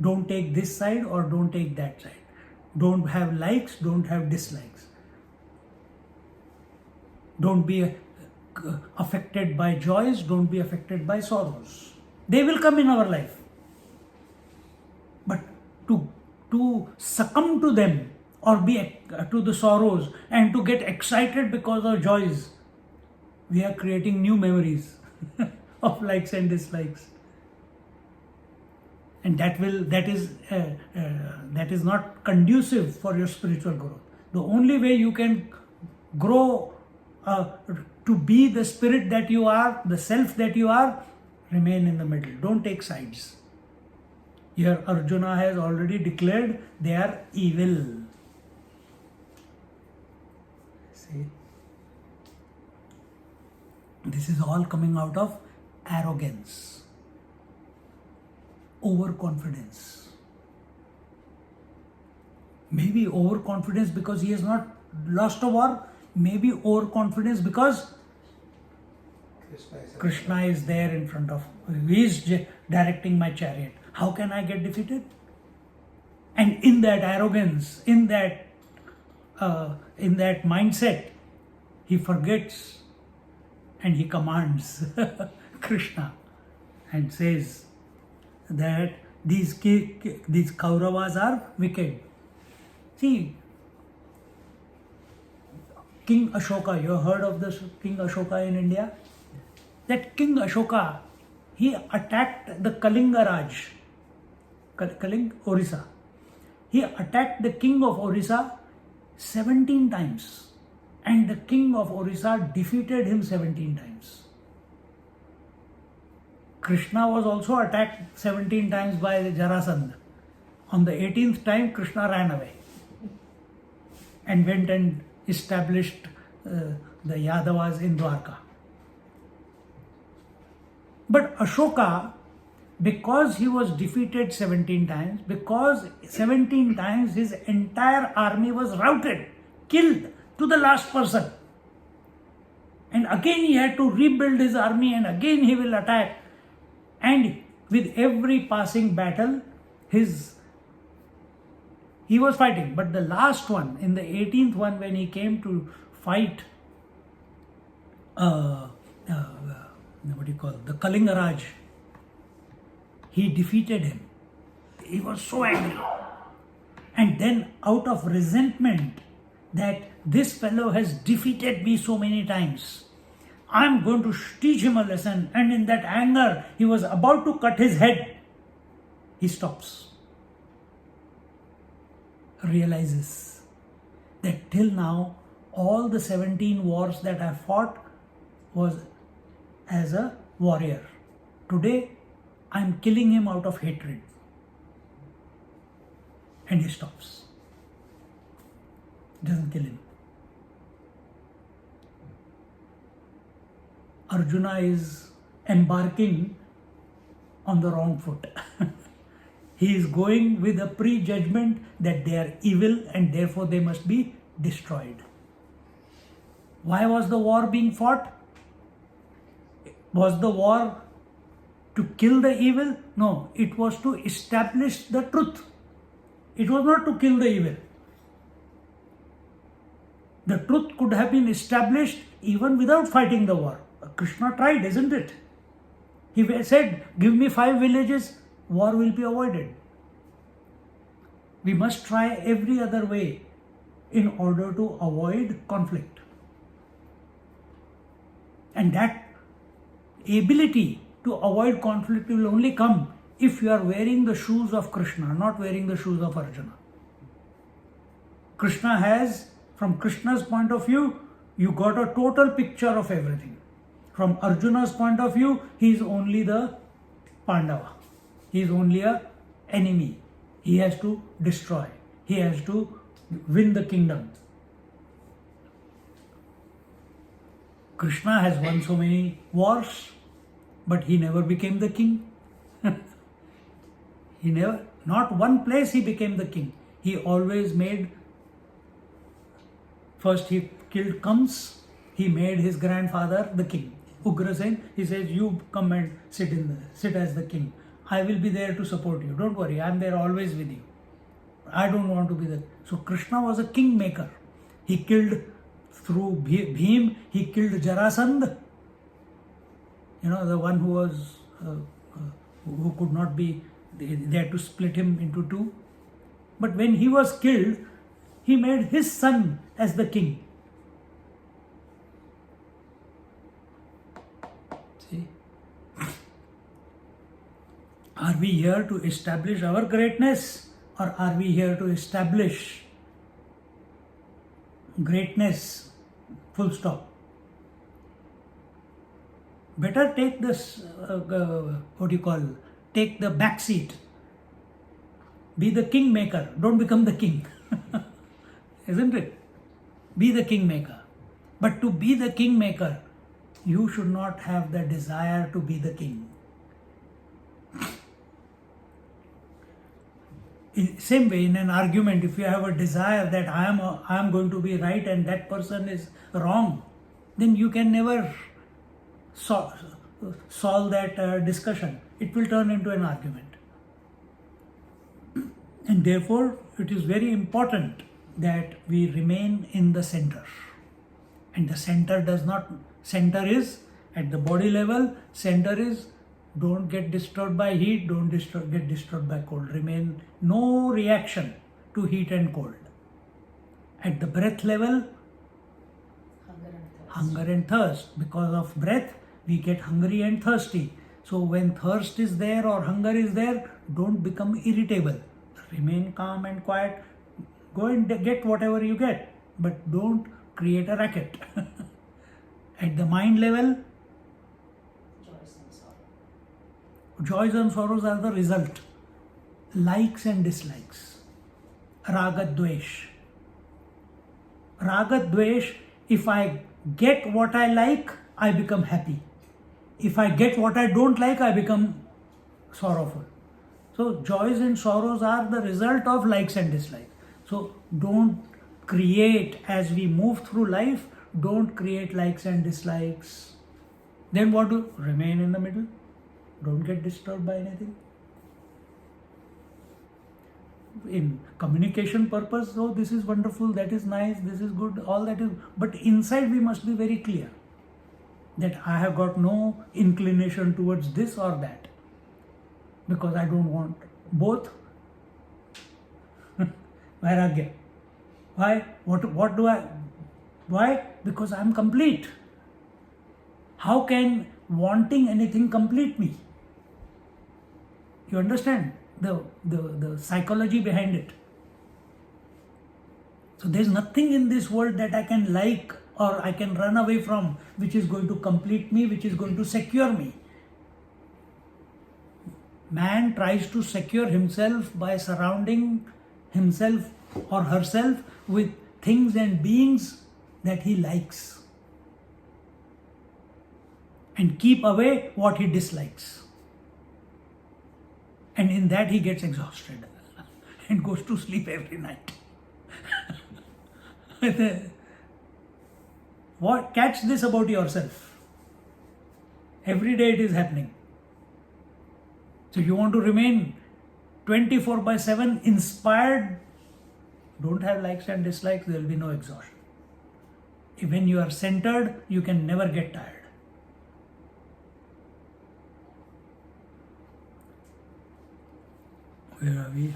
Don't take this side or don't take that side. Don't have likes, don't have dislikes. Don't be affected by joys, don't be affected by sorrows. They will come in our life. But to succumb to them or be to the sorrows and to get excited because of joys, we are creating new memories of likes and dislikes. And that is not conducive for your spiritual growth. The only way you can grow to be the spirit that you are, the self that you are, remain in the middle. Don't take sides. Here Arjuna has already declared they are evil. See? This is all coming out of arrogance. Overconfidence. Maybe overconfidence because he has not lost a war. Maybe overconfidence because Krishna is there in front of him. He is directing my chariot. How can I get defeated? And in that arrogance, in that mindset, he forgets and he commands Krishna and says that these Kauravas are wicked. See, King Ashoka, you have heard of this King Ashoka in India? That King Ashoka, he attacked the Kalinga Raj, Orissa. He attacked the king of Orissa 17 times. And the king of Orissa defeated him 17 times. Krishna was also attacked 17 times by Jarasandha. On the 18th time, Krishna ran away and went and established the Yadavas in Dwarka. But Ashoka, because he was defeated 17 times, because 17 times his entire army was routed, killed to the last person. And again he had to rebuild his army and again he will attack. And with every passing battle, he was fighting. But the last one, in the 18th one, when he came to fight, the Kalinga Raj, he defeated him. He was so angry. And then out of resentment that this fellow has defeated me so many times, I'm going to teach him a lesson. And in that anger, he was about to cut his head. he stops. Realizes that till now, all the 17 wars that I fought was as a warrior. Today, I'm killing him out of hatred. And he stops. Doesn't kill him. Arjuna is embarking on the wrong foot. He is going with a prejudgment that they are evil and therefore they must be destroyed. Why was the war being fought? Was the war to kill the evil? No, it was to establish the truth. It was not to kill the evil. The truth could have been established even without fighting the war. Krishna tried, isn't it? He said, give me 5 villages, war will be avoided. We must try every other way in order to avoid conflict. And that ability to avoid conflict will only come if you are wearing the shoes of Krishna, not wearing the shoes of Arjuna. Krishna has, from Krishna's point of view, you got a total picture of everything. From Arjuna's point of view, he is only the Pandava. He is only an enemy. He has to destroy. He has to win the kingdom. Krishna has won so many wars, but he never became the king. He never, not one place he became the king. He always made, first he killed Kams, he made his grandfather the king. Ugrasen, he says, you come and sit as the king. I will be there to support you. Don't worry, I am there always with you. I don't want to be the... So Krishna was a kingmaker. He killed through Bhim, he killed Jarasandha. You know, the one who was, who could not be, they had to split him into 2. But when he was killed, he made his son as the king. See? Are we here to establish our greatness, or are we here to establish greatness? Full stop. Better take this, take the back seat. Be the kingmaker. Don't become the king. Isn't it? Be the kingmaker. But to be the kingmaker, you should not have the desire to be the king. In same way, in an argument, if you have a desire that I am going to be right and that person is wrong, then you can never solve that discussion. It will turn into an argument. And therefore, it is very important that we remain in the center. And the center center is at the body level, center is don't get disturbed by heat, don't get disturbed by cold. Remain no reaction to heat and cold. At the breath level, hunger and thirst. Because of breath, we get hungry and thirsty. So when thirst is there or hunger is there, don't become irritable. Remain calm and quiet. Go and get whatever you get, but don't create a racket. At the mind level, joys and sorrows are the result. Likes and dislikes. Raga dvesh. Raga dvesh, if I get what I like, I become happy. If I get what I don't like, I become sorrowful. So joys and sorrows are the result of likes and dislikes. So don't create, as we move through life, don't create likes and dislikes. Then what do? Remain in the middle. Don't get disturbed by anything. In communication purpose, oh, this is wonderful, that is nice, this is good, all that is. But inside we must be very clear that I have got no inclination towards this or that, because I don't want both. Vairagya. Why? What do I? Why? Because I am complete. How can wanting anything complete me? You understand? the psychology behind it. So there's nothing in this world that I can like or I can run away from, which is going to complete me, which is going to secure me. Man tries to secure himself by surrounding himself or herself with things and beings that he likes, and keep away what he dislikes. And in that he gets exhausted and goes to sleep every night. What? Catch this about yourself. Every day it is happening. So you want to remain 24/7 inspired, don't have likes and dislikes, there will be no exhaustion. When you are centered, you can never get tired. Where are we?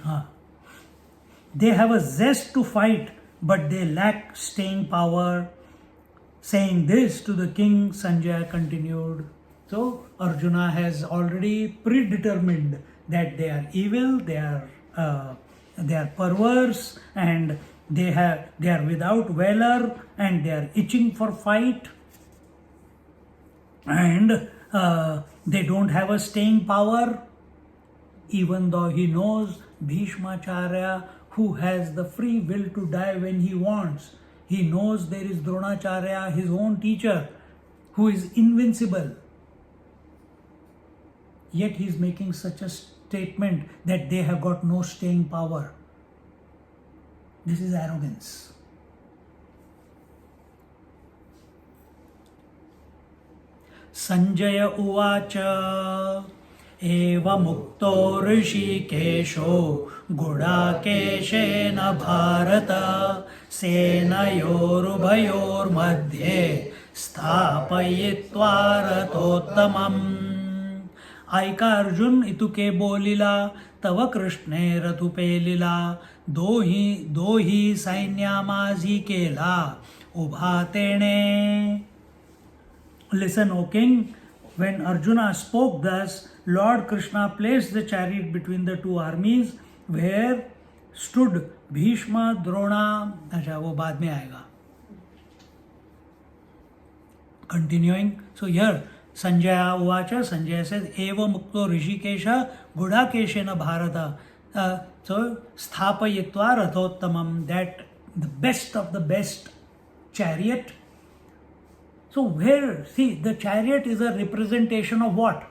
They have a zest to fight, but they lack staying power. Saying this to the king, Sanjaya continued. So Arjuna has already predetermined that they are evil, they are perverse, and they are without valor, and they are itching for fight, and they don't have a staying power. Even though he knows Bhishmacharya, who has the free will to die when he wants. He knows there is Dronacharya, his own teacher, who is invincible. Yet he is making such a statement that they have got no staying power. This is arrogance. Sanjaya uvacha eva mukto rishikesho gudakeshena bharata senayorubhayor madhye स्थापयित्वा रथोत्तमम्. ऐका अर्जुन इतुके बोलिला तव कृष्णे रथुपे लिला दो ही सैन्या माझी केला उभा तेणे. Listen, O king, when Arjuna spoke thus, Lord Krishna placed the chariot between the two armies where stood Bhishma, Drona. अच्छा वो बाद में आएगा. Continuing, so here Sanjaya Uvacha, Sanjaya says, Eva Mukto Rishikesha Gudakeshena Bharata. So Sthapayitva Rathottamam, that the best of the best chariot. So where, see, the chariot is a representation of what?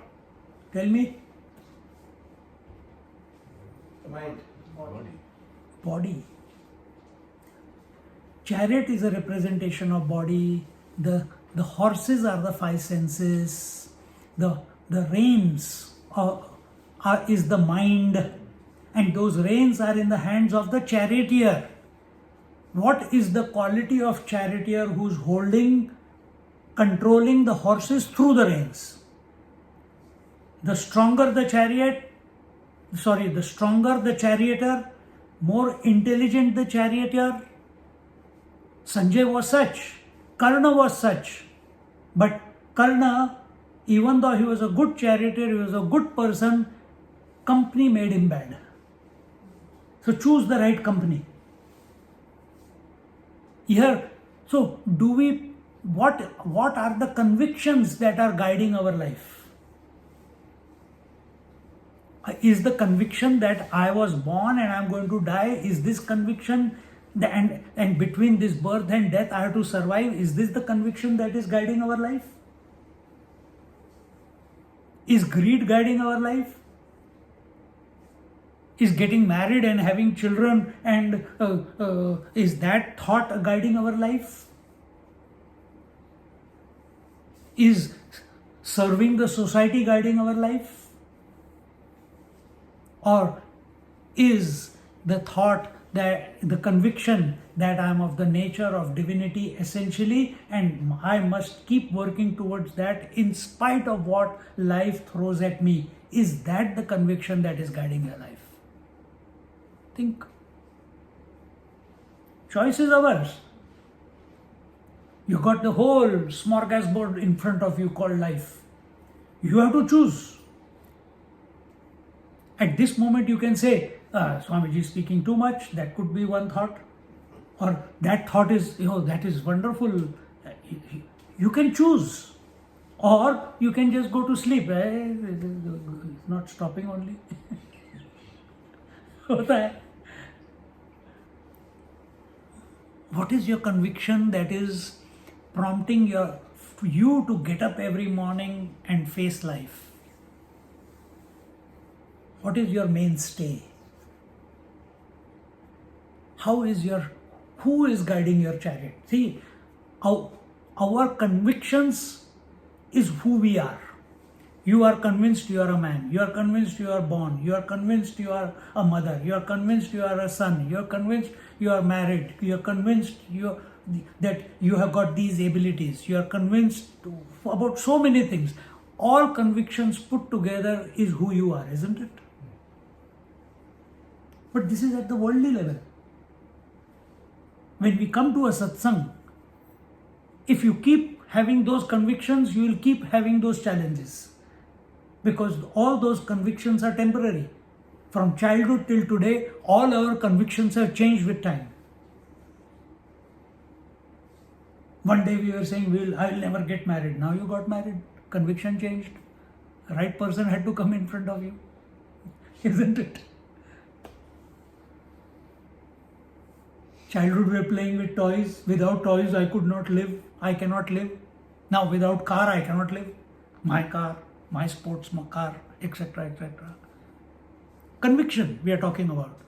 Tell me. The mind. Body. Chariot is a representation of body. The horses are the five senses. The reins is the mind. And those reins are in the hands of the charioteer. What is the quality of charioteer who's controlling the horses through the reins? The stronger the charioteer, more intelligent the charioteer. Sanjay was such. Karna was such. But Karna, even though he was a good charioteer, he was a good person, company made him bad. So choose the right company. Here, so what are the convictions that are guiding our life? Is the conviction that I was born and I am going to die? Is this conviction and between this birth and death I have to survive? Is this the conviction that is guiding our life? Is greed guiding our life? Is getting married and having children and is that thought guiding our life? Is serving the society guiding our life? Or is the thought, that the conviction that I am of the nature of divinity essentially, and I must keep working towards that in spite of what life throws at me? Is that the conviction that is guiding your life? Think. Choice is ours. You got the whole smorgasbord in front of you called life. You have to choose. At this moment you can say, Swamiji is speaking too much, that could be one thought. Or that thought is, that is wonderful. You can choose. Or you can just go to sleep. It's not stopping only. होता है. What is your conviction that is prompting you to get up every morning and face life? What is your mainstay? Who is guiding your chariot? See, our convictions is who we are. You are convinced you are a man. You are convinced you are born. You are convinced you are a mother. You are convinced you are a son. You are convinced you are married. You are convinced that you have got these abilities. You are convinced about so many things. All convictions put together is who you are, isn't it? But this is at the worldly level. When we come to a satsang, if you keep having those convictions, you will keep having those challenges. Because all those convictions are temporary. From childhood till today, all our convictions have changed with time. One day we were saying, I will never get married. Now you got married. Conviction changed. The right person had to come in front of you. Isn't it? Childhood we were playing with toys. Without toys I could not live. I cannot live. Now without car I cannot live. My car, my sports car, etc., etc. Conviction we are talking about.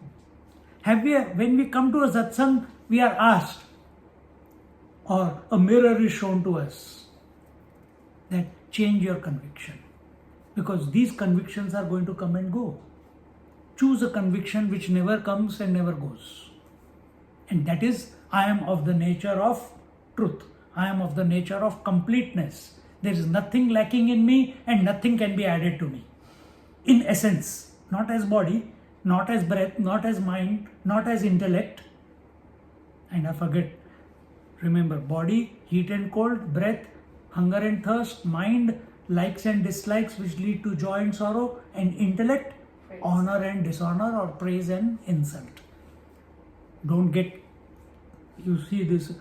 When we come to a satsang, we are asked, or a mirror is shown to us, that change your conviction. Because these convictions are going to come and go. Choose a conviction which never comes and never goes. And that is, I am of the nature of truth. I am of the nature of completeness. There is nothing lacking in me and nothing can be added to me. In essence, not as body, not as breath, not as mind, not as intellect. And I forget, remember, body, heat and cold, breath, hunger and thirst, mind, likes and dislikes which lead to joy and sorrow, and intellect, praise, honor and dishonor, or praise and insult. Don't get, you see this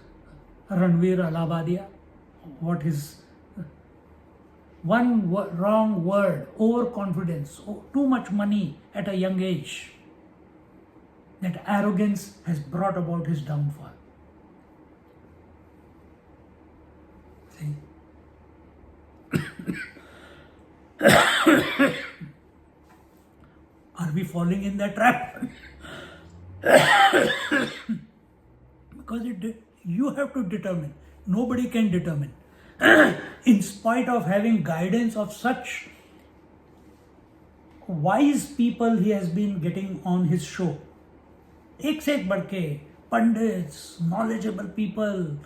Ranveer Allahabadia, what is one wrong word, overconfidence, too much money at a young age. That arrogance has brought about his downfall. See? Are we falling in that trap? Because you have to determine. Nobody can determine. In spite of having guidance of such wise people he has been getting on his show. Ek se ek badh ke, pandits, knowledgeable people.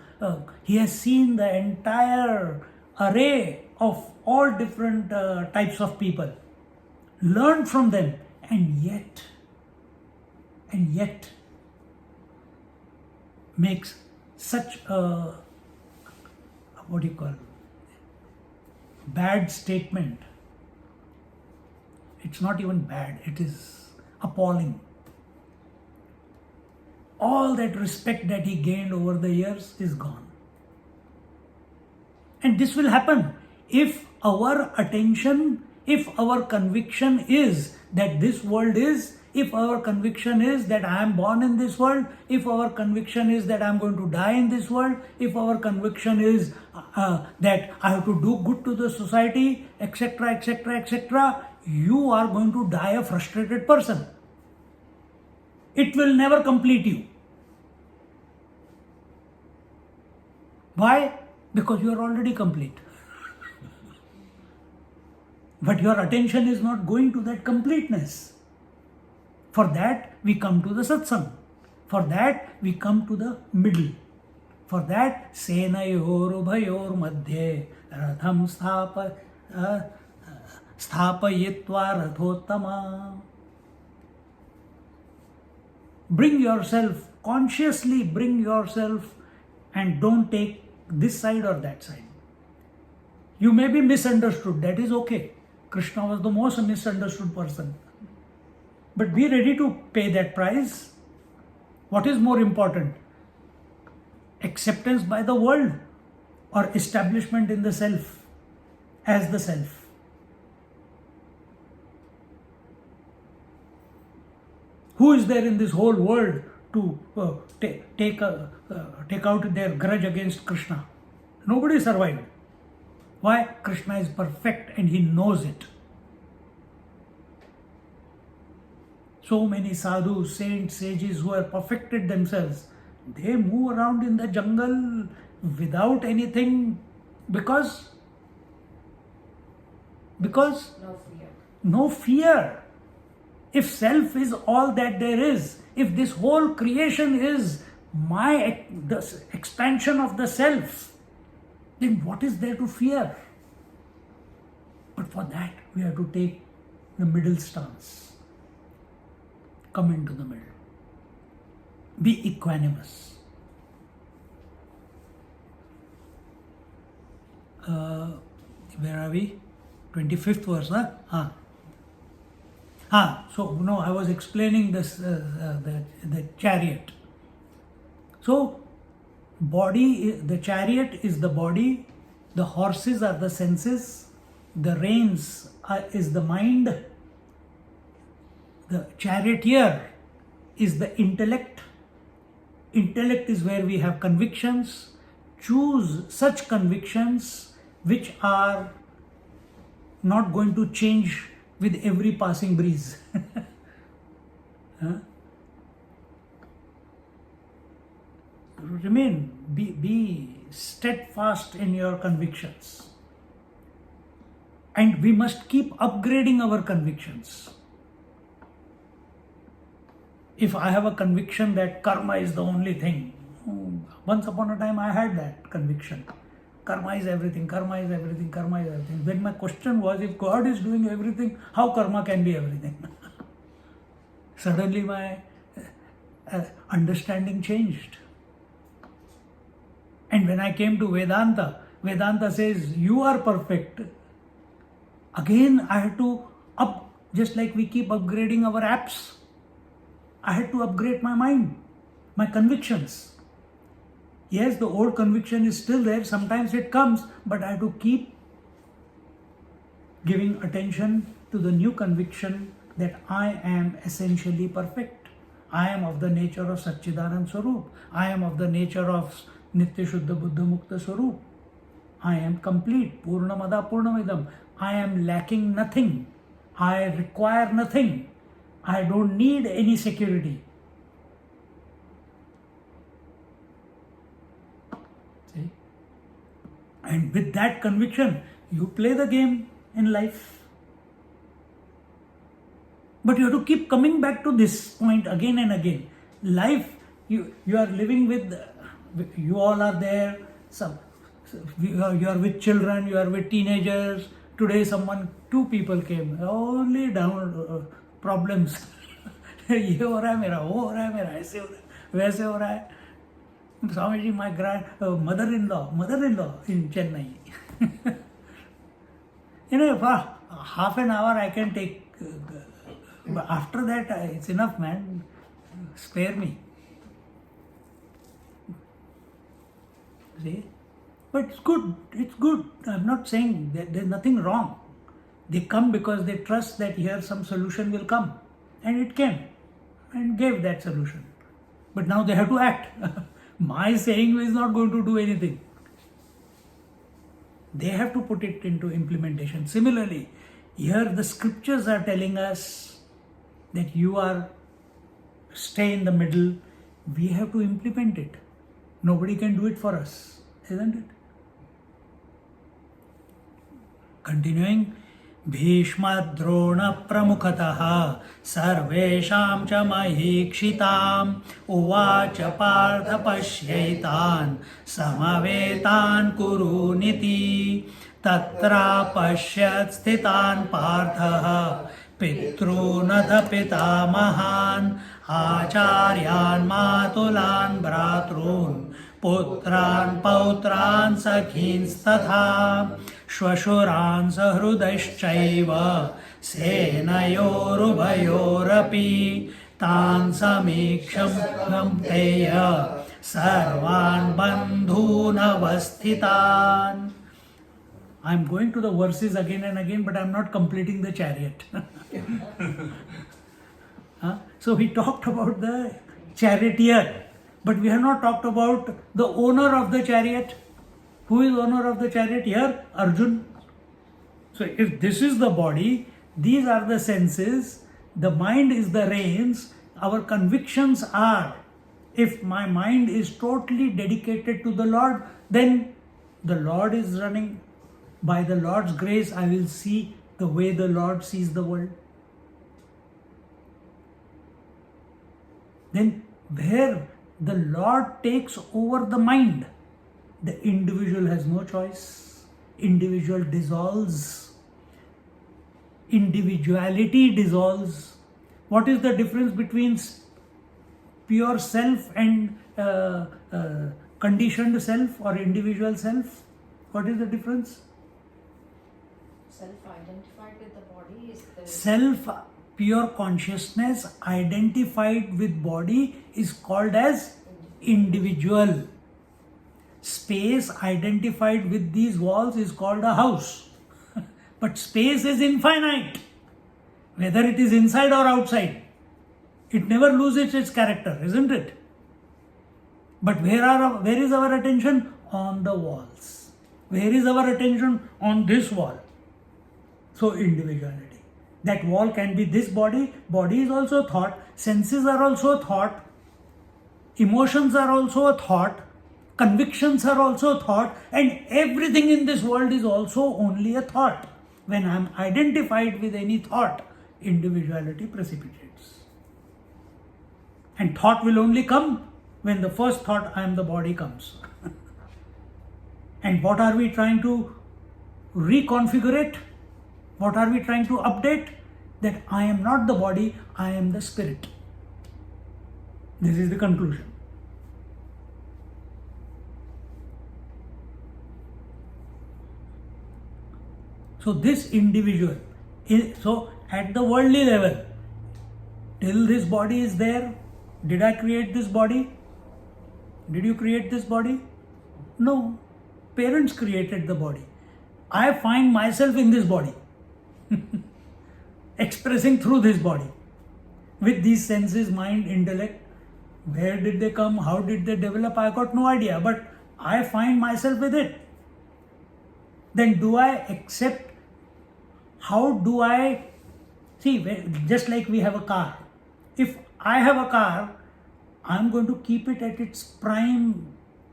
He has seen the entire array of all different types of people. Learned from them, and yet makes such a, what do you call, bad statement. It's not even bad, it is appalling. All that respect that he gained over the years is gone. And this will happen if our attention, if our conviction is that this world is, if our conviction is that I am born in this world, if our conviction is that I am going to die in this world, if our conviction is that I have to do good to the society, etc., etc., etc., you are going to die a frustrated person. It will never complete you. Why? Because you are already complete. But your attention is not going to that completeness. For that, we come to the satsang. For that, we come to the middle. For that, senayor ubhayor madhye ratham sthapayitva rathottama. Bring yourself, consciously bring yourself, and don't take this side or that side. You may be misunderstood, that is okay. Krishna was the most misunderstood person. But be ready to pay that price. What is more important? Acceptance by the world or establishment in the self as the self? Who is there in this whole world to take out their grudge against Krishna? Nobody survived. Why? Krishna is perfect and he knows it. So many sadhus, saints, sages who have perfected themselves, they move around in the jungle without anything because no fear. If self is all that there is, if this whole creation is the expansion of the self, then what is there to fear? But for that, we have to take the middle stance. Come into the middle. Be equanimous. Where are we? 25th verse, huh? So no, I was explaining this, the chariot. So, the chariot is the body, the horses are the senses, the reins is the mind, the charioteer is the intellect. Intellect is where we have convictions. Choose such convictions which are not going to change with every passing breeze. Remain, be steadfast in your convictions. And we must keep upgrading our convictions. If I have a conviction that karma is the only thing, once upon a time I had that conviction. Karma is everything, karma is everything, karma is everything. Then my question was, if God is doing everything, how karma can be everything? Suddenly my understanding changed. And when I came to Vedanta, Vedanta says, you are perfect. Again, I had to just like we keep upgrading our apps, I had to upgrade my mind, my convictions. Yes, the old conviction is still there. Sometimes it comes, but I have to keep giving attention to the new conviction that I am essentially perfect. I am of the nature of Satchidanand Swarup. I am of the nature of Nitya Shuddha Buddha Mukta Swarup. I am complete. Purnamada Purnamidam. I am lacking nothing. I require nothing. I don't need any security. See? And with that conviction, you play the game in life. But you have to keep coming back to this point again and again. Life, you are living with, you all are there. You are with children, you are with teenagers. Today two people came, only down problems. ये हो रहा है मेरा, वो हो रहा है मेरा, ऐसे हो रहा है, वैसे हो रहा है. Swamiji, my mother-in-law in Chennai. For half an hour I can take, but after that it's enough, man. Spare me. See? But it's good. I'm not saying that there's nothing wrong. They come because they trust that here some solution will come. And it came and gave that solution. But now they have to act. My saying is not going to do anything. They have to put it into implementation. Similarly, here the scriptures are telling us that stay in the middle. We have to implement it. Nobody can do it for us, isn't it? Continuing, भीष्मद्रोण प्रमुखतः सर्वेषां च महीक्षिताम् उवाच पार्थ पश्यैतान् समवेतान् कुरूनिति तत्रा पश्यत् स्थितान् पार्थः पितॄनथ पितामहान् आचार्यान् मातुलान् भ्रातॄन् पुत्रान् पौत्रान् सखींस्तथा श्वशुरान् सहृदश्चैव सेनयोरुभयोरपि तान् समीक्षं तेय सर्वान् बन्धूनवस्थितान्. I am going to the verses again and again, but I am not completing the chariot. So he talked about the charioteer, but we have not talked about the owner of the chariot. Who is owner of the chariot here? Arjun. So if this is the body, these are the senses, the mind is the reins, our convictions are, if my mind is totally dedicated to the Lord, then the Lord is running. By the Lord's grace, I will see the way the Lord sees the world. Then where the Lord takes over the mind, the individual has no choice. Individual dissolves. Individuality dissolves. What is the difference between pure self and conditioned self or individual self? What is the difference? Self-identified with the body is the... Self, pure consciousness identified with body is called as individual. Space identified with these walls is called a house. But space is infinite. Whether it is inside or outside, it never loses its character, isn't it? But where is our attention? On the walls. Where is our attention? On this wall. So individuality. That wall can be this body. Body is also thought. Senses are also thought. Emotions are also a thought. Convictions are also thought. And everything in this world is also only a thought. When I am identified with any thought, individuality precipitates. And thought will only come when the first thought, I am the body, comes. And what are we trying to reconfigure? What are we trying to update? That I am not the body, I am the spirit. This is the conclusion. So this individual, so at the worldly level, till this body is there, did I create this body? Did you create this body? No. Parents created the body. I find myself in this body. Expressing through this body. With these senses, mind, intellect. Where did they come? How did they develop? I got no idea. But I find myself with it. Then do I accept? How do I see? Just like we have a car. If I have a car, I'm going to keep it at its prime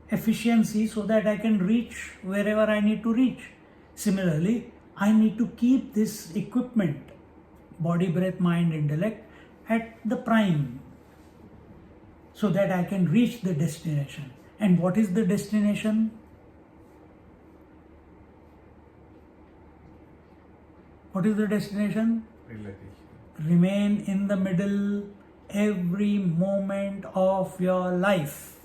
efficiency so that I can reach wherever I need to reach. Similarly, I need to keep this equipment, body, breath, mind, intellect, at the prime so that I can reach the destination. And what is the destination? What is the destination? Realization. Remain in the middle every moment of your life.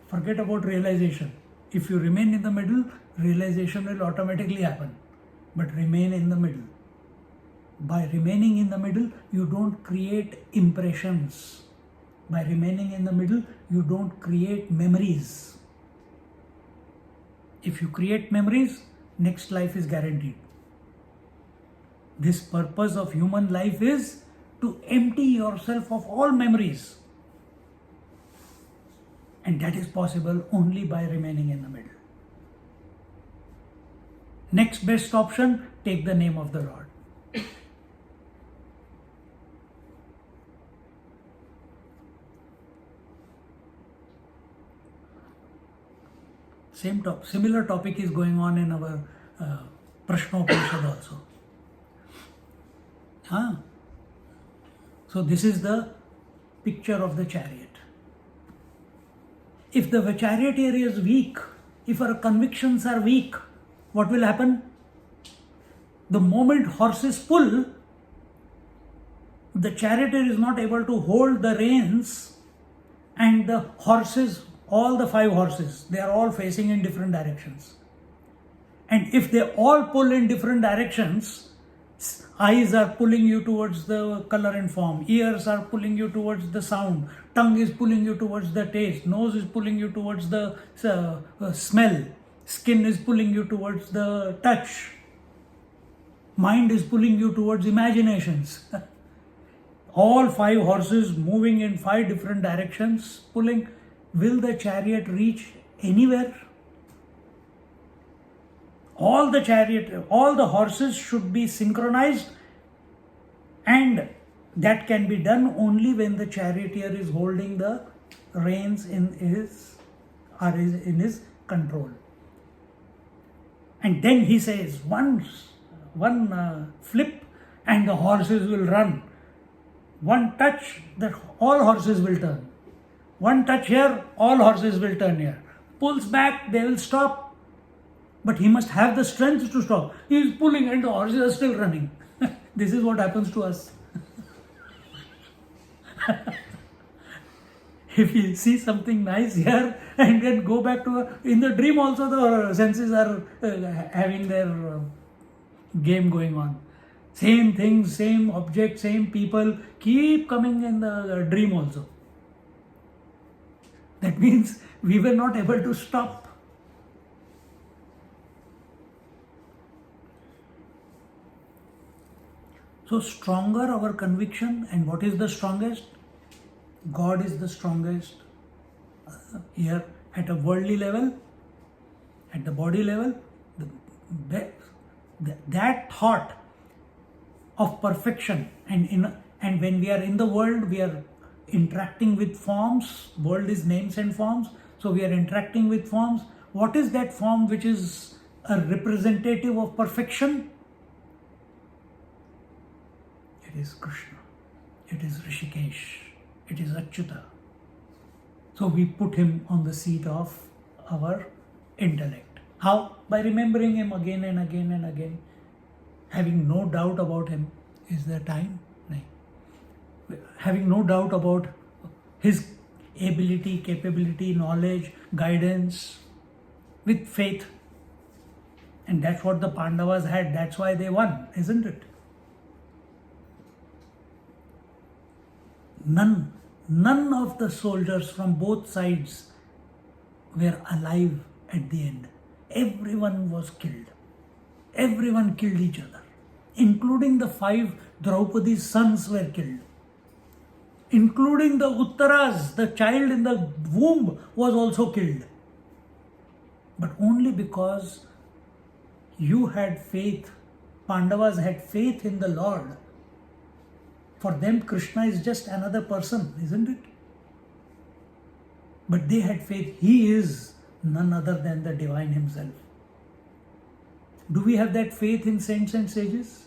Forget about realization. If you remain in the middle, realization will automatically happen. But remain in the middle. By remaining in the middle, you don't create impressions. By remaining in the middle, you don't create memories. If you create memories, next life is guaranteed. This purpose of human life is to empty yourself of all memories. And that is possible only by remaining in the middle. Next best option, take the name of the Lord. Similar topic is going on in our Prashnopanishad also. So this is the picture of the chariot. If the charioteer is weak, if our convictions are weak, what will happen? The moment horses pull, the charioteer is not able to hold the reins, and the horses, all the 5 horses, they are all facing in different directions. And if they all pull in different directions, eyes are pulling you towards the color and form, ears are pulling you towards the sound, tongue is pulling you towards the taste, nose is pulling you towards the smell, skin is pulling you towards the touch, mind is pulling you towards imaginations. All 5 horses moving in 5 different directions, pulling. Will the chariot reach anywhere? All the horses should be synchronized, and that can be done only when the charioteer is holding the reins in his control. And then he says, one flip and the horses will run. One touch, that all horses will turn. One touch here, all horses will turn here. Pulls back, they will stop. But he must have the strength to stop. He is pulling and the horses are still running. This is what happens to us. If we see something nice here and then go back to in the dream also, the senses are having their game going on. Same things, same object, same people keep coming in the dream also. That means we were not able to stop. So stronger our conviction, and what is the strongest? God is the strongest. Here at a worldly level, at the body level, that thought of perfection, and when we are in the world, we are interacting with forms. World is names and forms, so we are interacting with forms. What is that form which is a representative of perfection? It is Krishna, it is Rishikesh, it is Achyuta. So we put him on the seat of our intellect. How? By remembering him again and again and again. Having no doubt about him. Is there time? No. Having no doubt about his ability, capability, knowledge, guidance, with faith. And that's what the Pandavas had. That's why they won, isn't it? None of the soldiers from both sides were alive at the end. Everyone was killed. Everyone killed each other. Including the 5 Draupadi's sons were killed. Including the Uttaras, the child in the womb was also killed. But only because you had faith, Pandavas had faith in the Lord. For them, Krishna is just another person, isn't it? But they had faith. He is none other than the divine himself. Do we have that faith in saints and sages?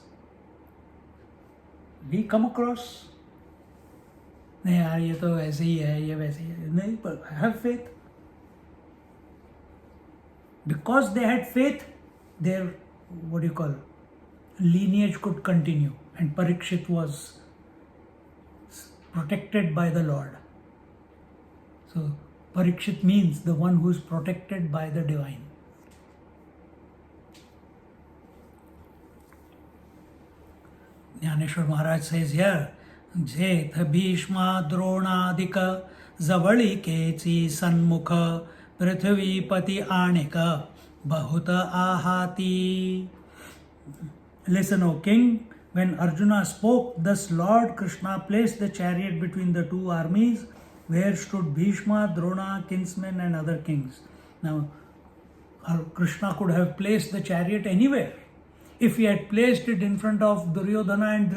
We come across, नहीं यार ये तो ऐसे ही है, ये वैसे ही है. नहीं, but have faith. Because they had faith, their, lineage could continue, and Parikshit was protected by the Lord. So Parikshit means the one who is protected by the divine. Jnaneshwari Maharaj says here, Jeth Bhishma Dronadika Zavalikechi Sanmukha Prithvi Pati Anika Bahuta Ahati. Listen, O king, when Arjuna spoke, thus Lord Krishna placed the chariot between the 2 armies, where stood Bhishma, Drona, kinsmen and other kings. Now, Krishna could have placed the chariot anywhere. If he had placed it in front of Duryodhana and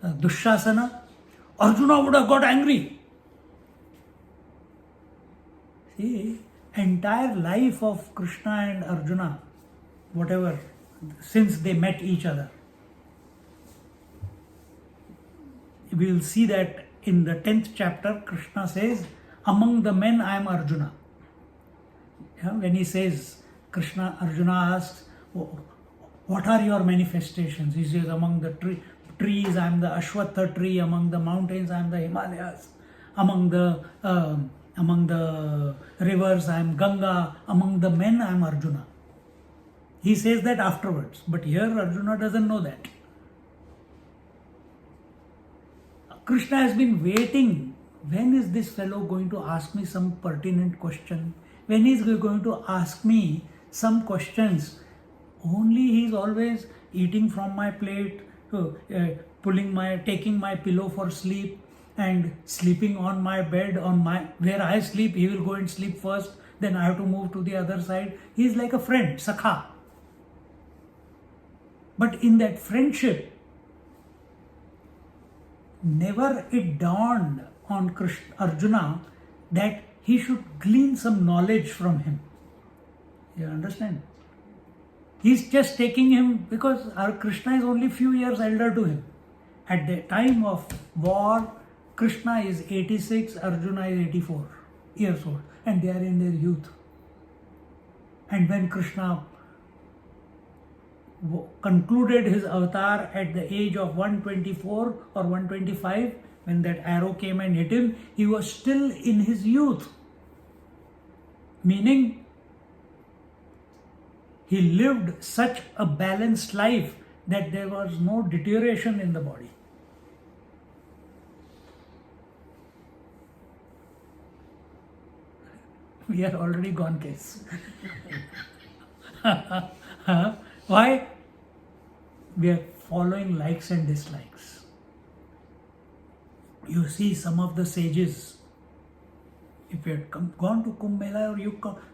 Dushasana, Arjuna would have got angry. See, entire life of Krishna and Arjuna, whatever, since they met each other. We will see that in the 10th chapter, Krishna says, among the men I am Arjuna. When he says, Arjuna asks, what are your manifestations? He says, among the trees I am the Ashwatha tree, among the mountains I am the Himalayas, among the Among the rivers, I am Ganga. Among the men, I am Arjuna. He says that afterwards. But here, Arjuna doesn't know that. Krishna has been waiting. When is this fellow going to ask me some pertinent question? When is he going to ask me some questions? Only he is always eating from my plate, taking my pillow for sleep, and sleeping on my bed, where I sleep. He will go and sleep first. Then I have to move to the other side. He is like a friend, Sakha. But in that friendship, never it dawned on Arjuna that he should glean some knowledge from him. You understand? He's just taking him because our Krishna is only few years elder to him. At the time of war, Krishna is 86, Arjuna is 84 years old, and they are in their youth. And when Krishna concluded his avatar at the age of 124 or 125, when that arrow came and hit him, he was still in his youth. Meaning, he lived such a balanced life that there was no deterioration in the body. We are already gone case. Why? We are following likes and dislikes. You see some of the sages, if you had gone to Kumbh Mela, or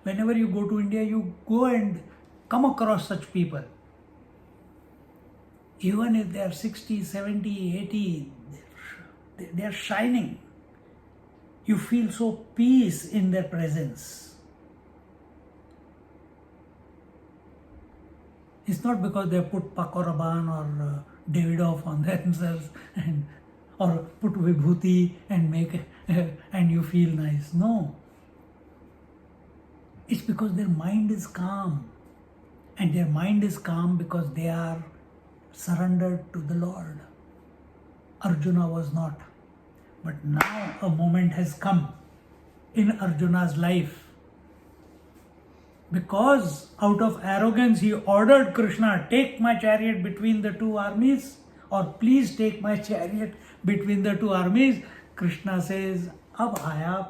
whenever you go to India, you go and come across such people. Even if they are 60, 70, 80, they are shining. You feel so peace in their presence. It's not because they put Pakoraban or Davidoff on themselves or put Vibhuti and you feel nice. No. It's because their mind is calm. And their mind is calm because they are surrendered to the Lord. Arjuna was not. But now a moment has come in Arjuna's life. Because out of arrogance he ordered Krishna, take my chariot between the two armies, or please take my chariot between the two armies. Krishna says, ab aaya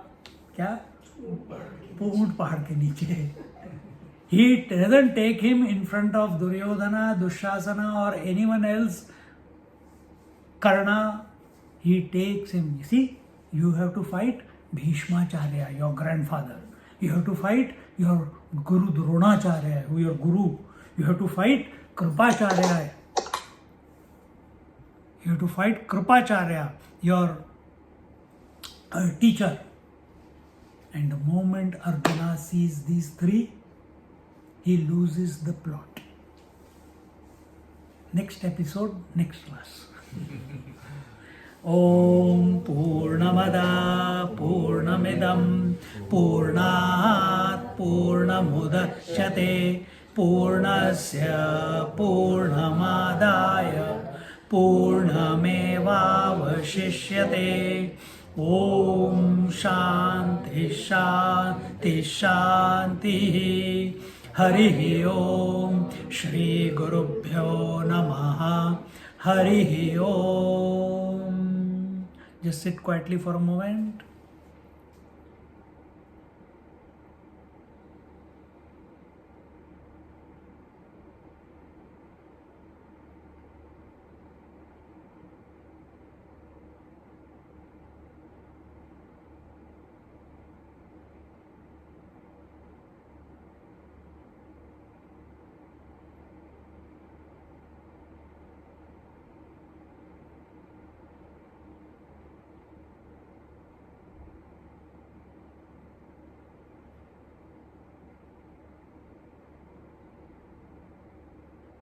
kya? Poont pahad ke niche. He doesn't take him in front of Duryodhana, Dushasana or anyone else, Karna. He takes him. You see, you have to fight Bhishmacharya, your grandfather. You have to fight your Guru Dronacharya, your Guru. You have to fight Kripacharya. You have to fight Kripacharya, your teacher. And the moment Arjuna sees these three, he loses the plot. Next episode, next class. Om Purnamada Purnamidam Purnat Purnamudachyate Purnasya Purnamadaya Purnamevavashishyate. Om Shanti Shanti Shanti. Hari Om. Shri Gurubhyo Namaha. Hari Om. Just sit quietly for a moment.